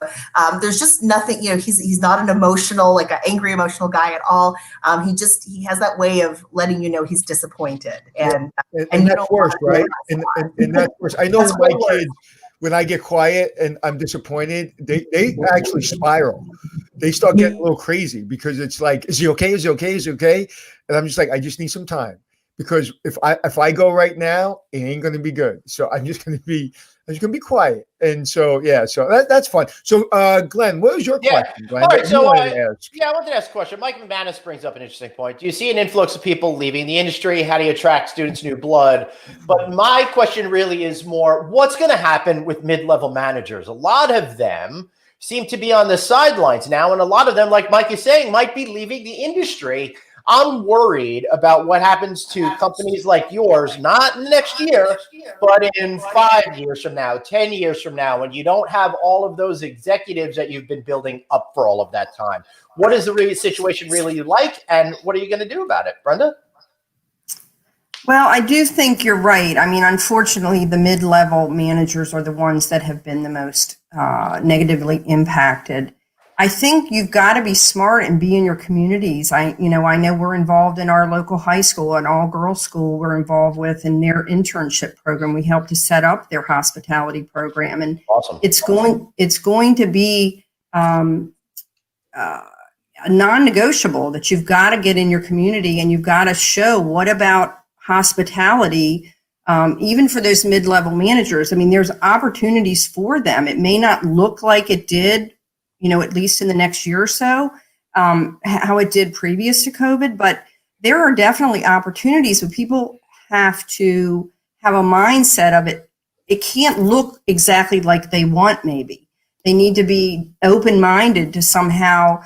there's just nothing, he's not an emotional, like an angry, emotional guy at all. He has that way of letting you know he's disappointed. And that's worse, right? And that's worse. I know my kids, when I get quiet and I'm disappointed, they actually spiral. They start getting a little crazy because it's like, is he okay? Is he okay? Is he okay? And I'm just like, I just need some time, because if I go right now, it ain't going to be good. So I'm just going to be quiet. And so, that's fun. So, Glenn, what was your question, Glenn? All right. So, I wanted to ask a question. Mike McManus brings up an interesting point. Do you see an influx of people leaving the industry? How do you attract students' new blood? But my question really is more, what's going to happen with mid-level managers? A lot of them seem to be on the sidelines now, and a lot of them, like Mike is saying, might be leaving the industry. I'm worried about what happens to companies like yours, not next year, but in 5 years from now, 10 years from now, when you don't have all of those executives that you've been building up for all of that time. What is the situation really like, and what are you going to do about it, Brenda? Well, I do think you're right. I mean, unfortunately, the mid-level managers are the ones that have been the most negatively impacted. I think you've got to be smart and be in your communities. I know we're involved in our local high school, an all-girls school we're involved with in their internship program. We helped to set up their hospitality program, and awesome. It's going to be non-negotiable that you've got to get in your community, and you've got to show what about hospitality, even for those mid-level managers. I mean, there's opportunities for them. It may not look like it did, at least in the next year or so, how it did previous to COVID. But there are definitely opportunities, but people have to have a mindset of it. It can't look exactly like they want, maybe. They need to be open-minded to somehow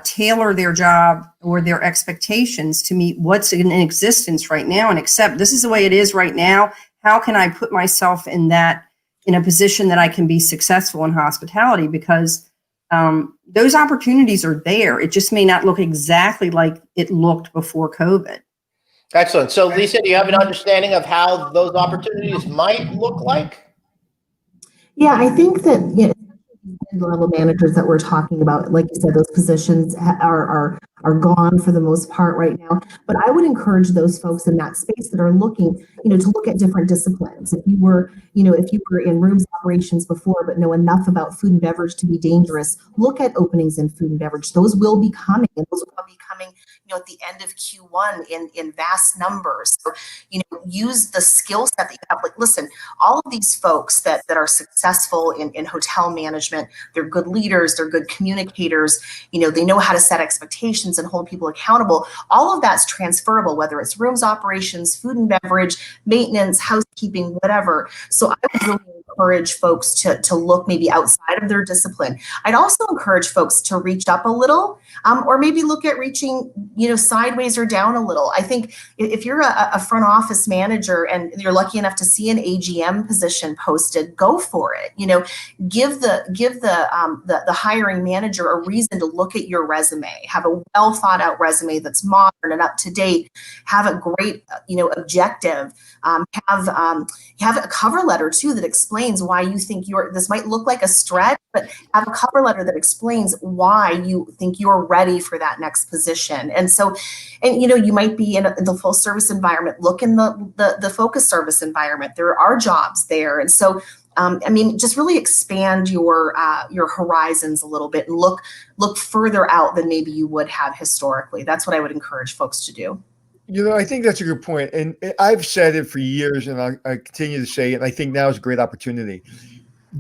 tailor their job or their expectations to meet what's in existence right now, and accept this is the way it is right now. How can I put myself in a position that I can be successful in hospitality? Because those opportunities are there. It just may not look exactly like it looked before COVID. Excellent. So, Lisa, do you have an understanding of how those opportunities might look like? Yeah, I think that mid-level managers that we're talking about, like you said, those positions are are gone for the most part right now. But I would encourage those folks in that space that are looking, to look at different disciplines. If you were in rooms operations before, but know enough about food and beverage to be dangerous, look at openings in food and beverage. Those will be coming, and those will be coming, at the end of Q1 in vast numbers. So, use the skill set that you have. Like, listen, all of these folks that are successful in hotel management, they're good leaders, they're good communicators, they know how to set expectations and hold people accountable. All of that's transferable, whether it's rooms operations, food and beverage, maintenance, housekeeping, whatever. So I would really encourage folks to look maybe outside of their discipline. I'd also encourage folks to reach up a little, or maybe look at reaching, sideways or down a little. I think if you're a front office manager and you're lucky enough to see an AGM position posted, go for it. Give the hiring manager a reason to look at your resume. Have a well thought out resume that's modern and up to date. Have a great, objective. Have a cover letter too that explains why you think this might look like a stretch, but have a cover letter that explains why you think you're ready for that next position. And so, you might be in the full service environment. Look in the focus service environment. There are jobs there, and so. Just really expand your horizons a little bit and look further out than maybe you would have historically. That's what I would encourage folks to do. I think that's a good point. And I've said it for years, and I continue to say it. And I think now is a great opportunity.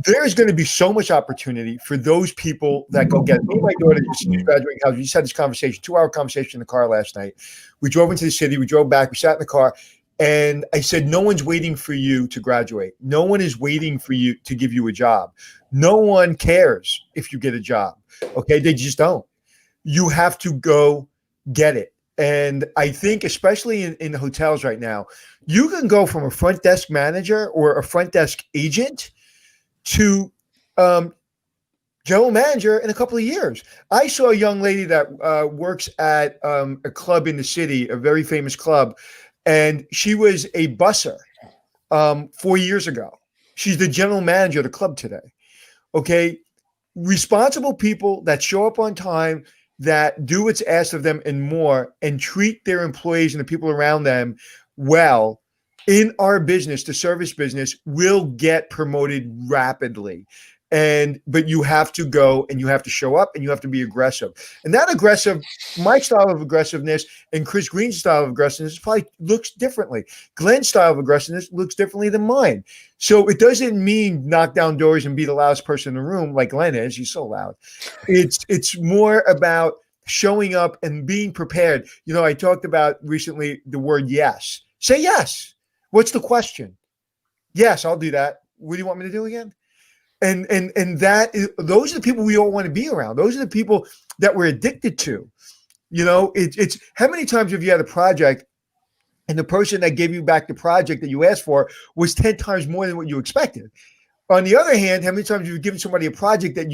There's going to be so much opportunity for those people that go get it. Me and my daughter just graduating college. We just had this conversation, 2-hour conversation in the car last night. We drove into the city. We drove back. We sat in the car. And I said, no one's waiting for you to graduate. No one is waiting for you to give you a job. No one cares if you get a job. Okay. They just don't. You have to go get it. And I think especially in hotels right now, you can go from a front desk manager or a front desk agent to general manager in a couple of years. I saw a young lady that works at a club in the city, a very famous club. And she was a busser 4 years ago. She's the general manager of the club today. Okay. Responsible people that show up on time, that do what's asked of them and more, and treat their employees and the people around them well in our business, the service business, will get promoted rapidly. But you have to go and you have to show up and you have to be aggressive. And that aggressive, my style of aggressiveness and Chris Green's style of aggressiveness probably looks differently. Glenn's style of aggressiveness looks differently than mine. So it doesn't mean knock down doors and be the loudest person in the room like Glenn is. He's so loud. It's more about showing up and being prepared. I talked about recently the word yes. Say yes. What's the question? Yes, I'll do that. What do you want me to do again? And those are the people we all want to be around. Those are the people that we're addicted to. It's how many times have you had a project and the person that gave you back the project that you asked for was 10 times more than what you expected? On the other hand, how many times have you given somebody a project that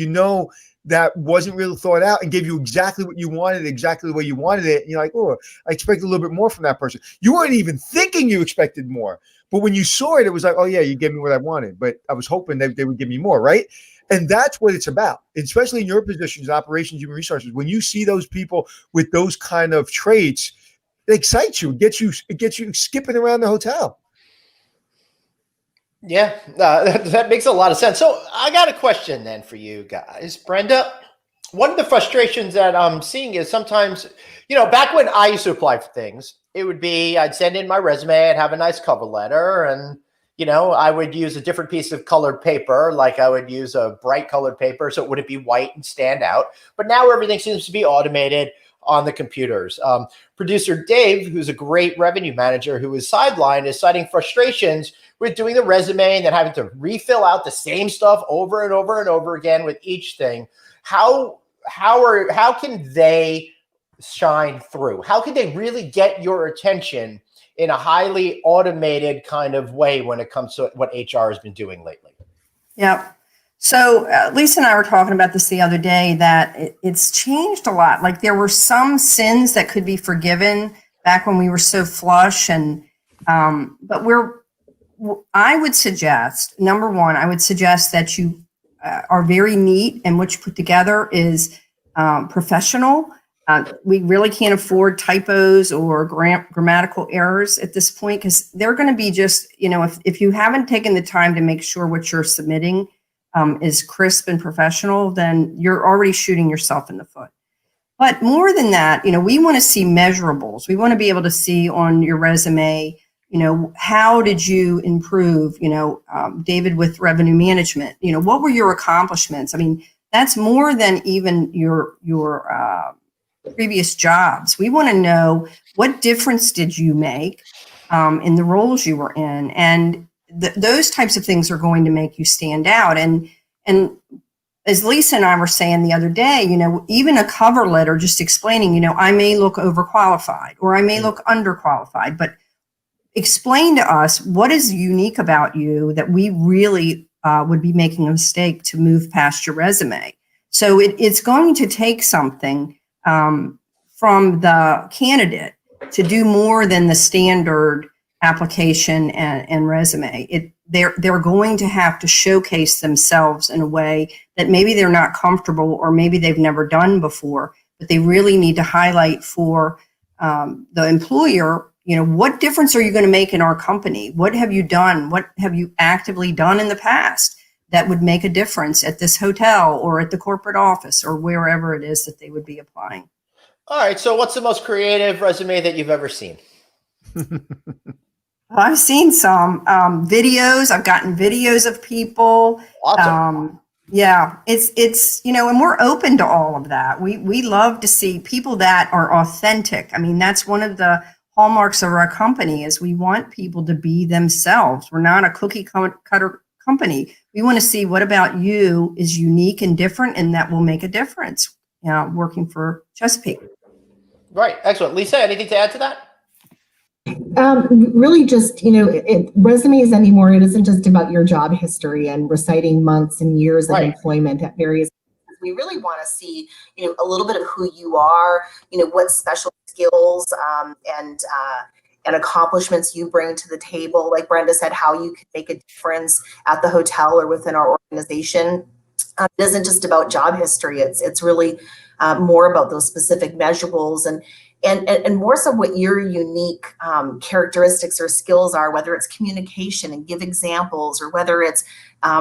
that wasn't really thought out and gave you exactly what you wanted, exactly the way you wanted it? And you're like, oh, I expected a little bit more from that person. You weren't even thinking you expected more. But when you saw it, it was like, oh, yeah, you gave me what I wanted. But I was hoping that they would give me more, right? And that's what it's about, especially in your positions, operations, human resources. When you see those people with those kind of traits, it excites you. It gets you skipping around the hotel. Yeah, that makes a lot of sense. So I got a question then for you guys. Brenda, one of the frustrations that I'm seeing is sometimes, back when I used to apply for things, it would be I'd send in my resume, I'd have a nice cover letter, and, I would use a different piece of colored paper, like I would use a bright colored paper so it wouldn't be white and stand out. But now everything seems to be automated on the computers. Producer Dave, who's a great revenue manager who is sidelined, is citing frustrations with doing the resume and then having to refill out the same stuff over and over and over again with each thing. How can they shine through? How can they really get your attention in a highly automated kind of way when it comes to what HR has been doing lately? Yeah. So Lisa and I were talking about this the other day, that it's changed a lot. Like, there were some sins that could be forgiven back when we were so flush, but I would suggest, number one, that you are very neat, and what you put together is professional. We really can't afford typos or grammatical errors at this point, because they're going to be just, if you haven't taken the time to make sure what you're submitting is crisp and professional, then you're already shooting yourself in the foot. But more than that, we want to see measurables. We want to be able to see on your resume, how did you improve, David, with revenue management? What were your accomplishments? I mean, that's more than even your previous jobs. We want to know, what difference did you make in the roles you were in? And those types of things are going to make you stand out. And as Lisa and I were saying the other day, even a cover letter just explaining, I may look overqualified or I may look underqualified, but explain to us what is unique about you that we really would be making a mistake to move past your resume. So it's going to take something from the candidate to do more than the standard application and resume. They're going to have to showcase themselves in a way that maybe they're not comfortable or maybe they've never done before, but they really need to highlight for the employer, what difference are you going to make in our company? What have you done? What have you actively done in the past that would make a difference at this hotel or at the corporate office or wherever it is that they would be applying? All right. So what's the most creative resume that you've ever seen? I've seen some videos. I've gotten videos of people. Awesome. Yeah, it's and we're open to all of that. We love to see people that are authentic. I mean, that's one of the hallmarks of our company, is we want people to be themselves. We're not a cookie cutter company. We want to see what about you is unique and different, and that will make a difference working for Chesapeake. Right. Excellent. Lisa, anything to add to that? Really just, resumes anymore, it isn't just about your job history and reciting months and years of employment at various. We really want to see, a little bit of who you are, what special skills and accomplishments you bring to the table. Like Brenda said, how you can make a difference at the hotel or within our organization. It isn't just about job history. It's really more about those specific measurables and more so what your unique characteristics or skills are, whether it's communication and give examples, or whether it's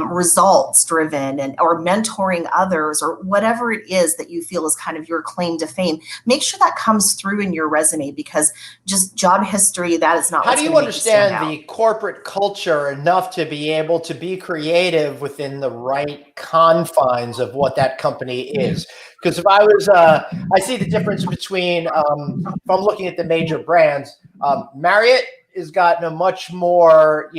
results driven or mentoring others, or whatever it is that you feel is kind of your claim to fame. Make sure that comes through in your resume, because just job history, that is not. How do you understand the corporate culture enough to be able to be creative within the right confines of what that company is? Because if I was, I see the difference between, if I'm looking at the major brands, Marriott has gotten a much more,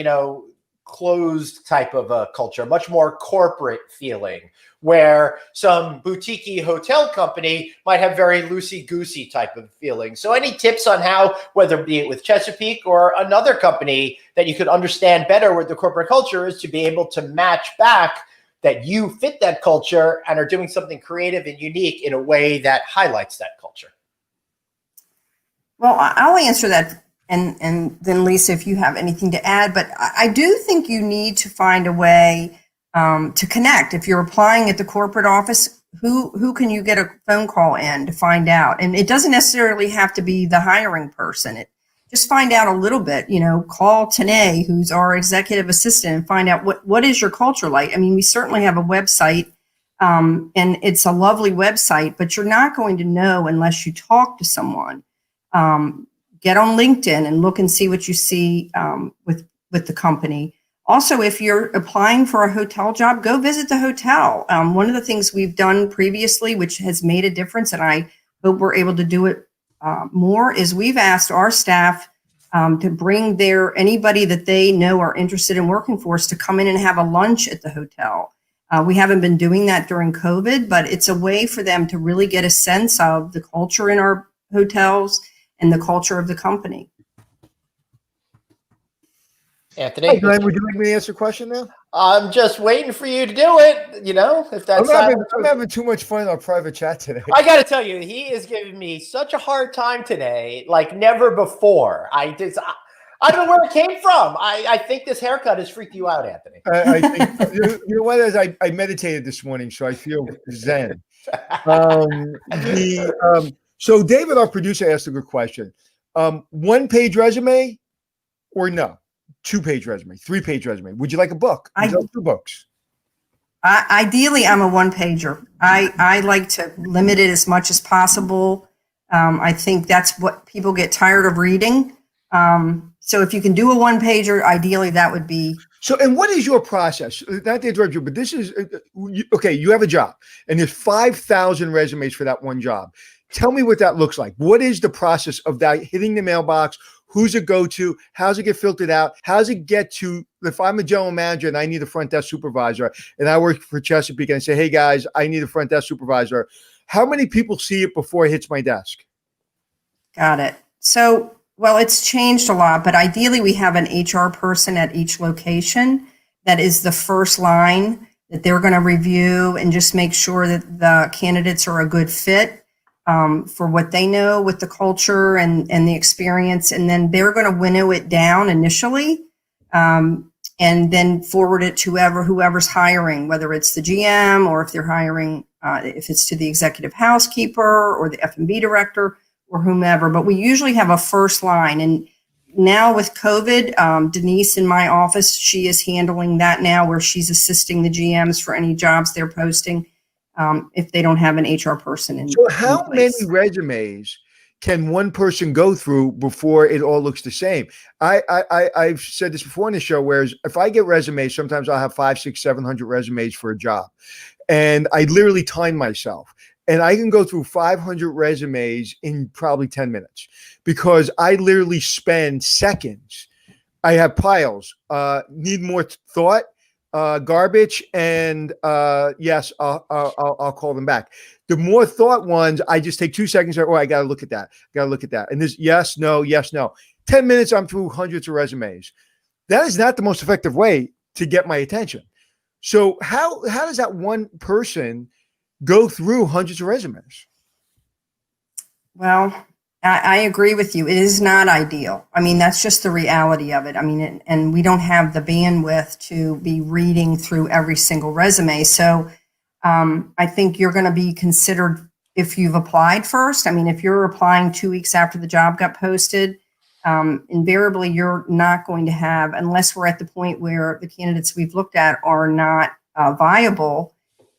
closed type of a culture, much more corporate feeling, where some boutique hotel company might have very loosey-goosey type of feeling. So any tips on how, whether be it with Chesapeake or another company, that you could understand better what the corporate culture is, to be able to match back that you fit that culture and are doing something creative and unique in a way that highlights that culture? Well, I'll answer that, and then Lisa, if you have anything to add. But I do think you need to find a way to connect. If you're applying at the corporate office, who can you get a phone call in to find out? And it doesn't necessarily have to be the hiring person. Just find out a little bit, call Tanae, who's our executive assistant, and find out what is your culture like. I mean, we certainly have a website, and it's a lovely website, but you're not going to know unless you talk to someone. Get on LinkedIn and look and see what you see with the company. Also, if you're applying for a hotel job, go visit the hotel. One of the things we've done previously, which has made a difference, and I hope we're able to do it more, is we've asked our staff to bring anybody that they know are interested in working for us to come in and have a lunch at the hotel. We haven't been doing that during COVID, but it's a way for them to really get a sense of the culture in our hotels and the culture of the company. Anthony, hey, Glenn, would you like me to answer a question now? I'm just waiting for you to do it. If that's I'm having too much fun in our private chat today. I got to tell you, he is giving me such a hard time today, like never before. I don't know where it came from. I think this haircut has freaked you out, Anthony. I think, you know what? As I meditated this morning, so I feel zen. So David, our producer, asked a good question. 1-page resume or no? 2-page resume, 3-page resume. Would you like a book? Would you like 2 books? Ideally, I'm a 1-pager. I like to limit it as much as possible. I think that's what people get tired of reading. So if you can do a 1-pager, ideally that would be. So, and what is your process? Not to interrupt you, but this is, okay, you have a job and there's 5,000 resumes for that one job. Tell me what that looks like. What is the process of that hitting the mailbox? Who's it go to? How's it get filtered out? How's it get to, if I'm a general manager and I need a front desk supervisor and I work for Chesapeake and I say, hey guys, I need a front desk supervisor. How many people see it before it hits my desk? Got it. So, well, it's changed a lot, but ideally we have an HR person at each location that is the first line that they're going to review and just make sure that the candidates are a good fit for what they know with the culture and the experience. And then they're going to winnow it down initially and then forward it to whoever's hiring, whether it's the GM or if they're hiring, if it's to the executive housekeeper or the F&B director or whomever. But we usually have a first line. And now with COVID, Denise in my office, she is handling that now where she's assisting the GMs for any jobs they're posting if they don't have an HR person in. So how many resumes can one person go through before it all looks the same? I've said this before in the show, whereas if I get resumes, sometimes I'll have 500, 600, 700 resumes for a job. And I literally time myself. And I can go through 500 resumes in probably 10 minutes because I literally spend seconds. I have piles, need more thought, garbage, and yes, I'll call them back. The more thought ones, I just take 2 seconds. Oh, I got to look at that. Got to look at that. And this, yes, no, yes, no. 10 minutes, I'm through hundreds of resumes. That is not the most effective way to get my attention. So how does that one person go through hundreds of resumes? Well, I agree with you. It is not ideal. I mean, that's just the reality of it. I mean, and we don't have the bandwidth to be reading through every single resume. So I think you're going to be considered if you've applied first. I mean, if you're applying 2 weeks after the job got posted, invariably you're not going to have, unless we're at the point where the candidates we've looked at are not viable.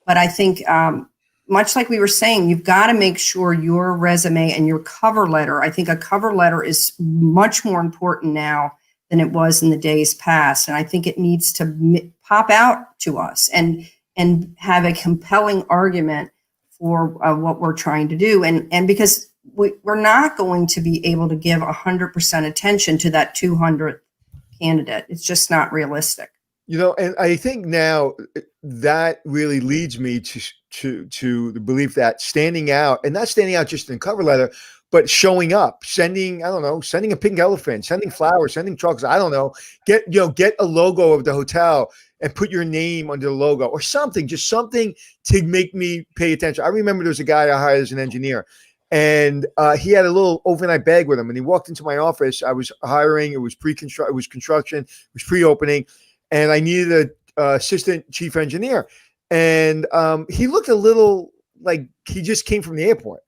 But I think much like we were saying, you've got to make sure your resume and your cover letter, I think a cover letter is much more important now than it was in the days past. And I think it needs to pop out to us and have a compelling argument for what we're trying to do. And because we're not going to be able to give 100% attention to that 200th candidate. It's just not realistic. You know, and I think now that really leads me to the belief that standing out, and not standing out just in cover letter, but showing up, sending a pink elephant, sending flowers, sending chocolates, I don't know, get a logo of the hotel and put your name under the logo or something, just something to make me pay attention. I remember there was a guy I hired as an engineer, and he had a little overnight bag with him, and he walked into my office. I was hiring, it was construction, it was pre-opening, and I needed an assistant chief engineer. And he looked a little like he just came from the airport.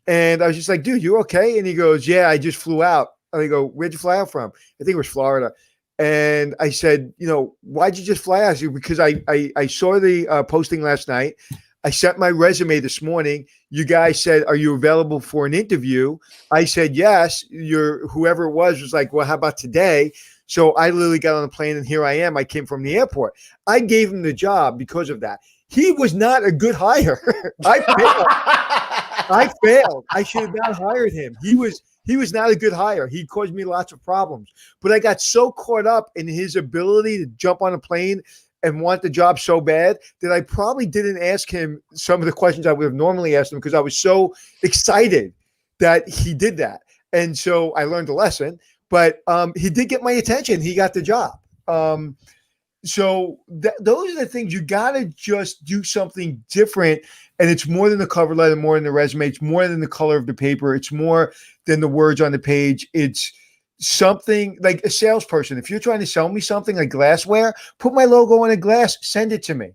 And I was just like, dude, you okay? And he goes, yeah, I just flew out. And I go, where'd you fly out from? I think it was Florida. And I said, why'd you just fly out? Because I saw the posting last night. I sent my resume this morning. You guys said, are you available for an interview? I said, yes. Whoever it was like, well, how about today? So I literally got on a plane and here I am. I came from the airport. I gave him the job because of that. He was not a good hire. I failed. I should have not hired him. He was not a good hire. He caused me lots of problems. But I got so caught up in his ability to jump on a plane and want the job so bad that I probably didn't ask him some of the questions I would have normally asked him because I was so excited that he did that. And so I learned a lesson. But he did get my attention. He got the job. So those are the things you got to just do something different. And it's more than the cover letter, more than the resume. It's more than the color of the paper. It's more than the words on the page. It's something like a salesperson. If you're trying to sell me something like glassware, put my logo on a glass, send it to me.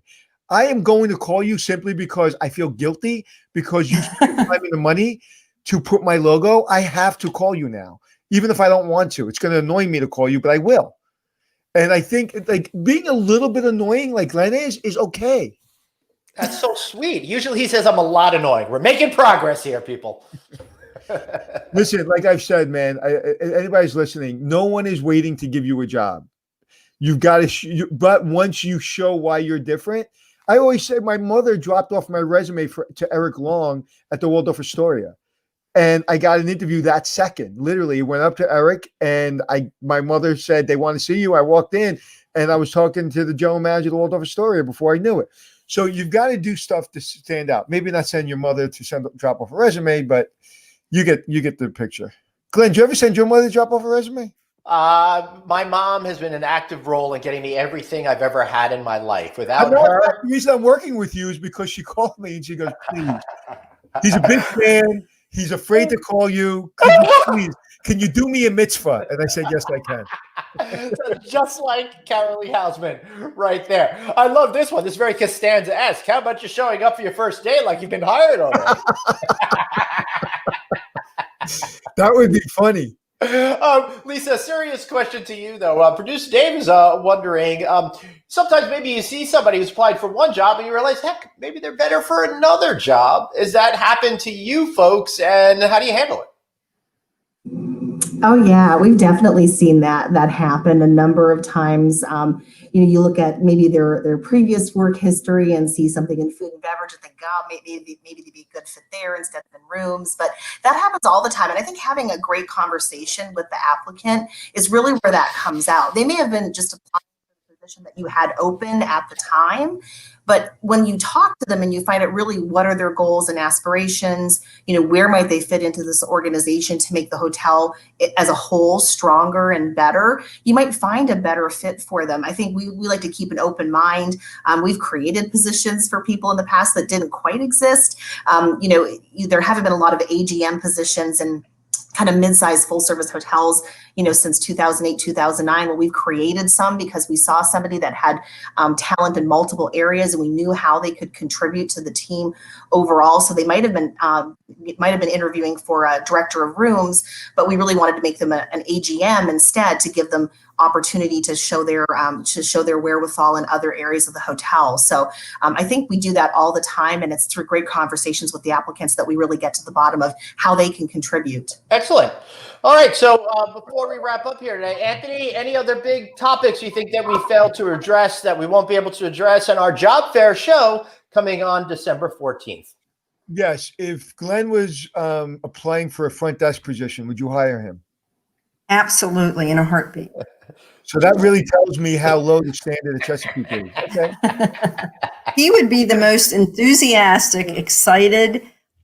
I am going to call you simply because I feel guilty because you spent the time and the money to put my logo, I have to call you now. Even if I don't want to. It's going to annoy me to call you, but I will. And I think like being a little bit annoying like Glenn is okay. That's so sweet. Usually he says I'm a lot annoying. We're making progress here, people. Listen, like I've said, man, anybody's listening, no one is waiting to give you a job. You've got to, but once you show why you're different, I always say my mother dropped off my resume to Eric Long at the Waldorf Astoria. And I got an interview that second. Literally, went up to Eric, and my mother said, they want to see you. I walked in, and I was talking to the general manager of the Waldorf Astoria before I knew it. So you've got to do stuff to stand out. Maybe not send your mother to drop off a resume, but you get the picture. Glenn, do you ever send your mother to drop off a resume? My mom has been an active role in getting me everything I've ever had in my life. Without her, the reason I'm working with you is because she called me and she goes, please. He's a big fan. He's afraid to call you. Can you do me a mitzvah? And I said, yes, I can. Just like Carolee Hausman right there. I love this one. This is very Costanza-esque. How about you showing up for your first day like you've been hired already? That would be funny. Lisa, serious question to you, though. Producer Dave is wondering, sometimes maybe you see somebody who's applied for one job and you realize, heck, maybe they're better for another job. Has that happened to you folks, and how do you handle it? Oh yeah, we've definitely seen that happen a number of times. You look at maybe their previous work history and see something in food and beverage and think, oh, maybe they'd be a good fit there instead of in rooms. But that happens all the time. And I think having a great conversation with the applicant is really where that comes out. They may have been just applying for the position that you had open at the time, but when you talk to them and you find out really what are their goals and aspirations, where might they fit into this organization to make the hotel as a whole stronger and better, you might find a better fit for them. I think we like to keep an open mind. We've created positions for people in the past that didn't quite exist. There haven't been a lot of AGM positions and kind of mid-sized full-service hotels, since 2008, 2009. Well, we've created some because we saw somebody that had talent in multiple areas, and we knew how they could contribute to the team overall. So they might have been interviewing for a director of rooms, but we really wanted to make them an AGM instead to give them opportunity to show their wherewithal in other areas of the hotel. So I think we do that all the time, and it's through great conversations with the applicants that we really get to the bottom of how they can contribute. Excellent. All right. So before we wrap up here today, Anthony, any other big topics you think that we failed to address that we won't be able to address in our job fair show coming on December 14th? Yes. If Glenn was applying for a front desk position, would you hire him? Absolutely, in a heartbeat. So that really tells me how low the standard of Chesapeake is. Okay. He would be the most enthusiastic, excited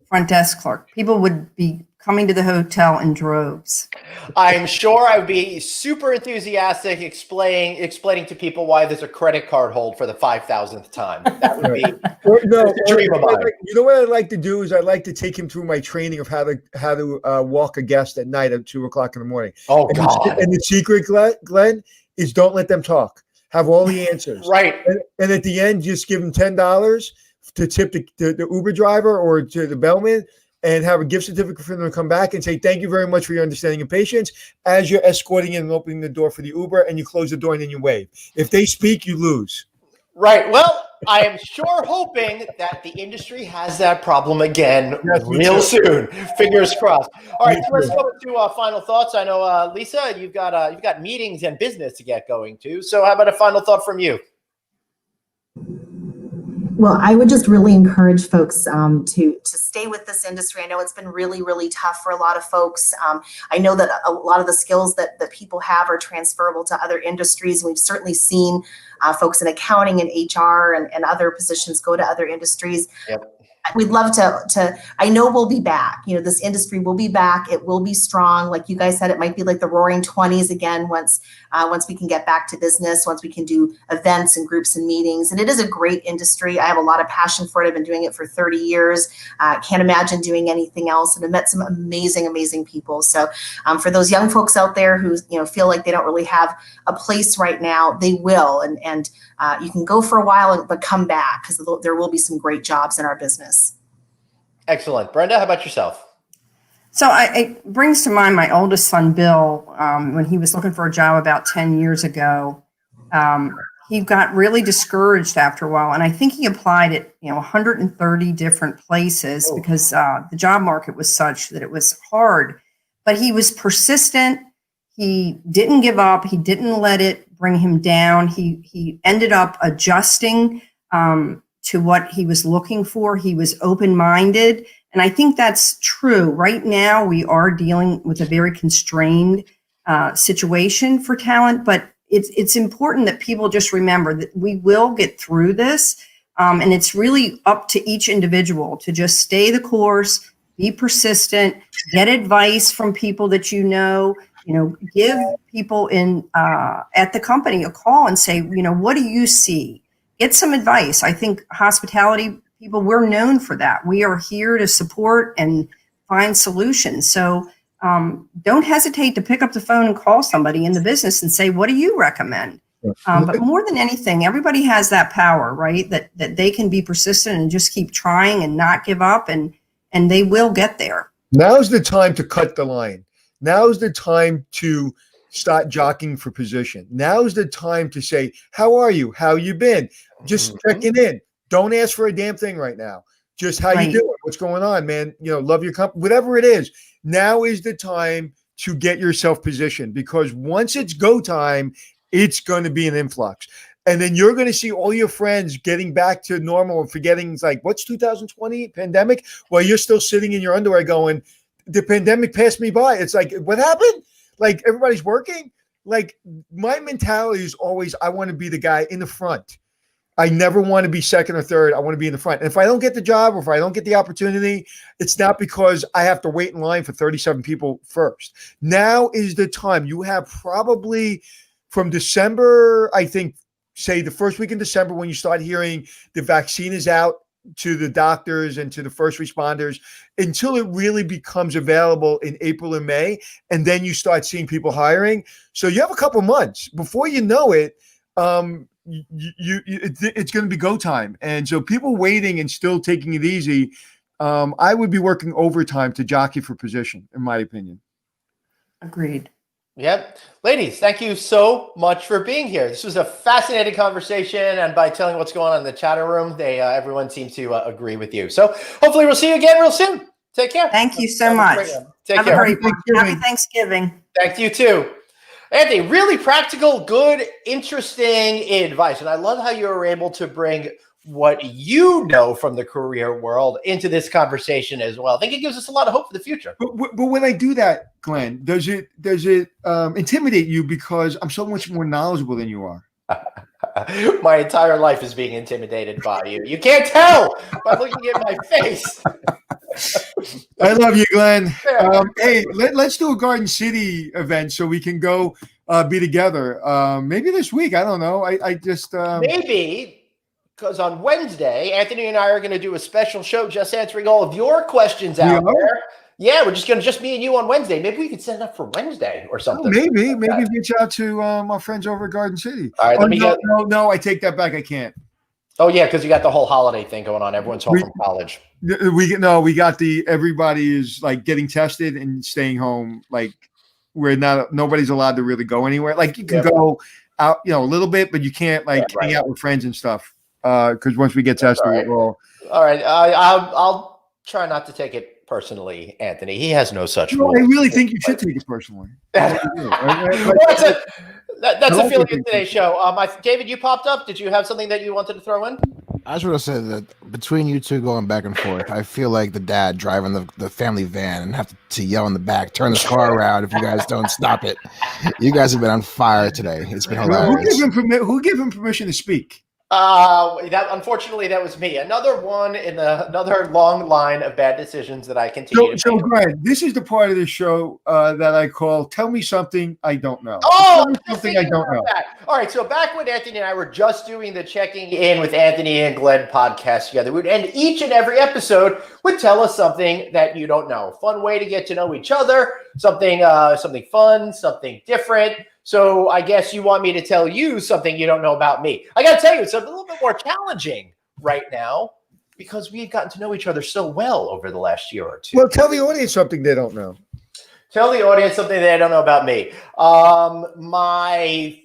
front desk clerk. People would be coming to the hotel in droves. I'm sure I would be super enthusiastic explaining to people why there's a credit card hold for the 5,000th time. That would be a dream of mine. You know what I'd like to do is I'd like to take him through my training of how to walk a guest at night at 2:00 in the morning. Oh, God. And the secret, Glenn, is don't let them talk. Have all the answers. Right. And at the end, just give them $10 to tip the Uber driver or to the bellman, and have a gift certificate for them to come back and say, thank you very much for your understanding and patience as you're escorting in and opening the door for the Uber, and you close the door and then you wave. If they speak, you lose. Right. Well, I am sure hoping that the industry has that problem again real soon. Fingers crossed. All right, so let's go to final thoughts. I know, Lisa, you've got meetings and business to get going to. So how about a final thought from you? Well, I would just really encourage folks to stay with this industry. I know it's been really, really tough for a lot of folks. I know that a lot of the skills that people have are transferable to other industries. We've certainly seen folks in accounting and HR and other positions go to other industries. Yep. We'd love to, I know we'll be back. This industry will be back. It will be strong. Like you guys said, it might be like the roaring 20s again once we can get back to business, once we can do events and groups and meetings. And it is a great industry. I have a lot of passion for it. I've been doing it for 30 years. Can't imagine doing anything else. And I've met some amazing, amazing people. So for those young folks out there who feel like they don't really have a place right now, they will. And you can go for a while, but come back because there will be some great jobs in our business. Excellent. Brenda, how about yourself? So it brings to mind my oldest son, Bill, when he was looking for a job about 10 years ago. He got really discouraged after a while, and I think he applied at 130 different places because the job market was such that it was hard. But he was persistent. He didn't give up. He didn't let it bring him down. He ended up adjusting to what he was looking for. He was open-minded, and I think that's true. Right now, we are dealing with a very constrained situation for talent, but it's important that people just remember that we will get through this, and it's really up to each individual to just stay the course, be persistent, get advice from people that give people in at the company a call and say, what do you see? Get some advice. I think hospitality people, we're known for that. We are here to support and find solutions. So don't hesitate to pick up the phone and call somebody in the business and say, what do you recommend? But more than anything, everybody has that power, right? That they can be persistent and just keep trying and not give up, and they will get there. Now's the time to cut the line. Now's the time to start jockeying for position. Now's the time to say, how are you? How you been? Just checking in. Don't ask for a damn thing right now. Just how you doing? What's going on, man? Love your company, whatever it is. Now is the time to get yourself positioned, because once it's go time, it's going to be an influx. And then you're going to see all your friends getting back to normal and forgetting, like, what's 2020 pandemic? While you're still sitting in your underwear going, the pandemic passed me by. It's like, what happened? Like, everybody's working. Like, my mentality is always, I want to be the guy in the front. I never want to be second or third. I want to be in the front. And if I don't get the job or if I don't get the opportunity, it's not because I have to wait in line for 37 people first. Now is the time. You have probably from December, I think, say the first week in December, when you start hearing the vaccine is out to the doctors and to the first responders, until it really becomes available in April and May. And then you start seeing people hiring. So you have a couple months before you know it. It's going to be go time. And so people waiting and still taking it easy, I would be working overtime to jockey for position, in my opinion. Agreed. Yep. Ladies, thank you so much for being here. This was a fascinating conversation, and by telling what's going on in the chatter room, everyone seems to agree with you. So hopefully we'll see you again real soon. Take care. Thank you so much. Take care. Happy Thanksgiving. Thank you too. Anthony, really practical, good, interesting advice. And I love how you were able to bring what you know from the career world into this conversation as well. I think it gives us a lot of hope for the future. But when I do that, Glenn, does it intimidate you because I'm so much more knowledgeable than you are? My entire life is being intimidated by you. You can't tell by looking at my face. I love you, Glenn. Hey, let's do a Garden City event so we can go be together. Maybe this week. I don't know. I just maybe. Because on Wednesday, Anthony and I are going to do a special show just answering all of your questions out there. Yeah, we're just me and you on Wednesday. Maybe we could set it up for Wednesday or something. Maybe reach out to our friends over at Garden City. All right, no, I take that back. I can't. Oh yeah, because you got the whole holiday thing going on. Everyone's home from college. We got everybody is like getting tested and staying home. Like nobody's allowed to really go anywhere. Like you can go out, a little bit, but you can't hang out with friends and stuff. Because once we get tested, all right. I'll try not to take it personally, Anthony. He has no such rule. I really think you should take it personally. That's a feeling of today's show. David, you popped up. Did you have something that you wanted to throw in? I just want to say that between you two going back and forth, I feel like the dad driving the family van and have to yell in the back, turn this car around if you guys don't stop it. You guys have been on fire today. It's been hilarious. Who gave him permission to speak? Unfortunately, that was me. Another one in another long line of bad decisions that I continue to make. So, Greg, this is the part of the show that I call "Tell Me Something I Don't Know." Oh, tell me something I don't know. All right. So back when Anthony and I were just doing the Checking In with Anthony and Glenn podcast together, we'd end each and every episode with "Tell us something that you don't know." Fun way to get to know each other. Something fun, something different. So I guess you want me to tell you something you don't know about me. I got to tell you, it's a little bit more challenging right now because we've gotten to know each other so well over the last year or two. Well, tell the audience something they don't know. Tell the audience something they don't know about me. My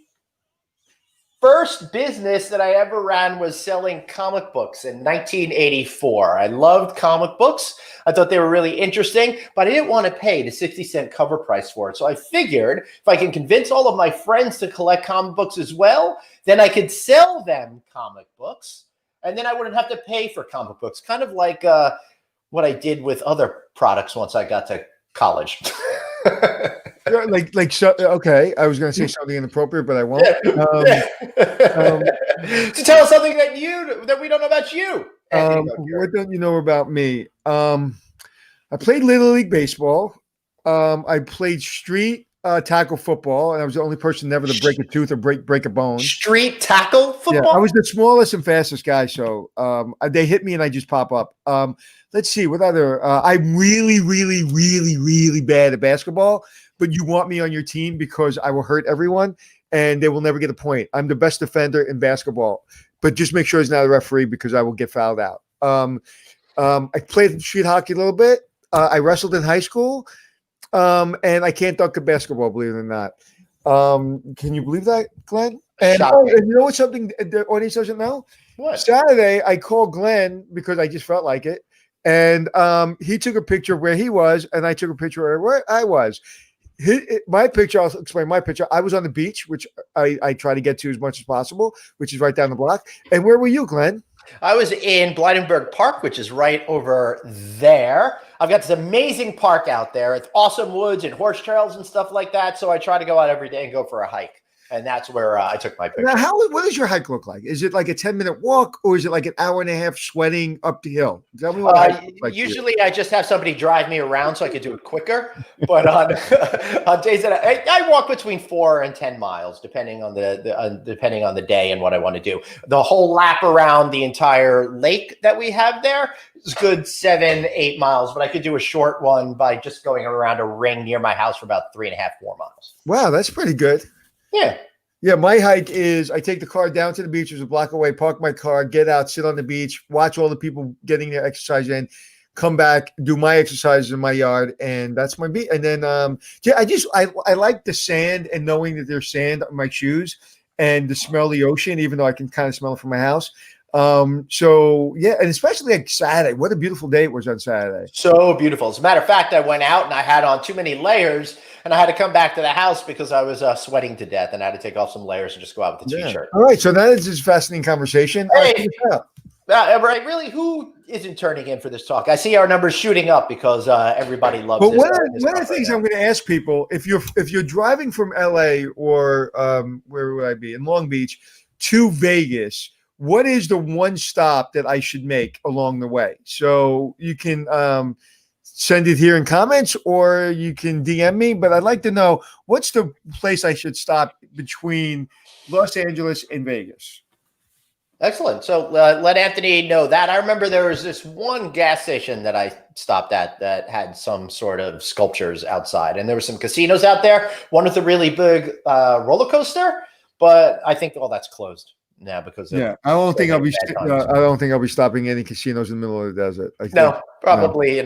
first business that I ever ran was selling comic books in 1984. I loved comic books. I thought they were really interesting, but I didn't want to pay the 60-cent cover price for it. So I figured if I can convince all of my friends to collect comic books as well, then I could sell them comic books, and then I wouldn't have to pay for comic books. Kind of like what I did with other products once I got to college. So, okay, I was going to say something inappropriate, but I won't. To tell us something that we don't know about you. What don't you know about me? I played Little League baseball. I played street tackle football, and I was the only person never to break a tooth or break a bone. Street tackle football? Yeah, I was the smallest and fastest guy, so they hit me and I just pop up. Let's see, what other? I'm really, really, really, really bad at basketball, but you want me on your team because I will hurt everyone and they will never get a point. I'm the best defender in basketball, but just make sure it's not a referee because I will get fouled out. I played street hockey a little bit. I wrestled in high school, and I can't dunk a basketball, believe it or not. Can you believe that, Glenn? And you know what's something the audience doesn't know? What? Saturday, I called Glenn because I just felt like it. And he took a picture of where he was, and I took a picture of where I was. My picture, I'll explain my picture. I was on the beach, which I try to get to as much as possible, which is right down the block. And where were you, Glenn? I was in Blydenburg Park, which is right over there. I've got this amazing park out there. It's awesome woods and horse trails and stuff like that. So I try to go out every day and go for a hike. And that's where I took my picture. Now, what does your hike look like? Is it like a 10-minute walk, or is it like an hour and a half sweating up the hill? Tell me what usually I just have somebody drive me around so I can do it quicker. But on days that I walk between 4 and 10 miles, depending on the day and what I want to do. The whole lap around the entire lake that we have there is good 7-8 miles, but I could do a short one by just going around a ring near my house for about 3.5-4 miles. Wow, that's pretty good. Yeah, my hike is I take the car down to the beach, which is a block away, park my car, get out, sit on the beach, watch all the people getting their exercise in, come back, do my exercises in my yard, and that's my beat. And then I like the sand and knowing that there's sand on my shoes and the smell of the ocean, even though I can kind of smell it from my house. So yeah, and especially like Saturday. What a beautiful day it was on Saturday. So beautiful. As a matter of fact, I went out and I had on too many layers, and I had to come back to the house because I was sweating to death, and I had to take off some layers and just go out with the t-shirt. All right, so that is this fascinating conversation. Hey, right, really, who isn't turning in for this talk? I see our numbers shooting up because everybody loves. But one of the things I'm going to ask people, if you're driving from LA or where would I be in Long Beach to Vegas, what is the one stop that I should make along the way? So you can send it here in comments or you can DM me, but I'd like to know what's the place I should stop between Los Angeles and Vegas. Excellent. So let Anthony know that. I remember there was this one gas station that I stopped at that had some sort of sculptures outside, and there were some casinos out there. One with a really big roller coaster, but I think all that's closed now because I don't think I'll be stopping any casinos in the middle of the desert. Probably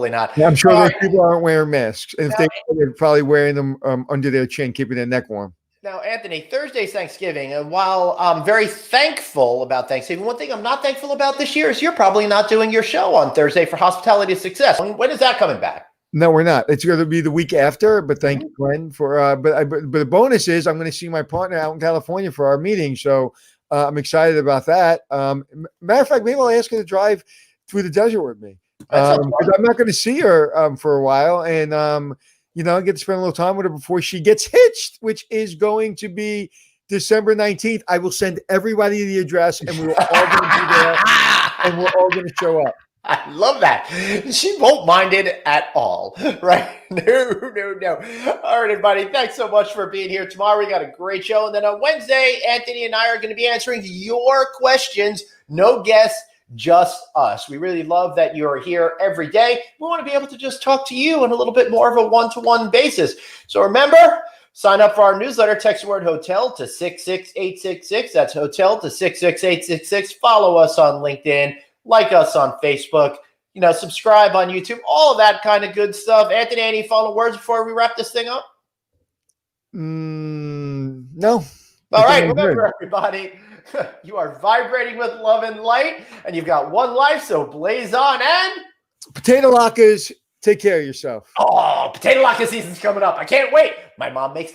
not. Yeah, I'm sure those people aren't wearing masks, and if they're probably wearing them under their chin, keeping their neck warm. Now, Anthony, Thursday's Thanksgiving, and while I'm very thankful about Thanksgiving, one thing I'm not thankful about this year is you're probably not doing your show on Thursday for Hospitality Success. When is that coming back? No, we're not. It's going to be the week after, but thank you, Glenn, for but the bonus is I'm going to see my partner out in California for our meeting, so I'm excited about that. Matter of fact, maybe I'll ask her to drive through the desert with me because I'm not going to see her for a while, and get to spend a little time with her before she gets hitched, which is going to be December 19th. I will send everybody the address, and we're all going to be there, and we're all going to show up. I love that. She won't mind it at all, right? No. All right, everybody. Thanks so much for being here. Tomorrow we got a great show. And then on Wednesday, Anthony and I are going to be answering your questions. No guests, just us. We really love that you're here every day. We want to be able to just talk to you on a little bit more of a one-to-one basis. So remember, sign up for our newsletter. Text the word hotel to 66866. That's hotel to 66866. Follow us on LinkedIn. like us on Facebook, subscribe on YouTube, all of that kind of good stuff. Anthony, any final words before we wrap this thing up? No. All right, remember, everybody, you are vibrating with love and light, and you've got one life, so blaze on. And potato lockers, take care of yourself. oh, potato locker season's coming up. I can't wait. My mom makes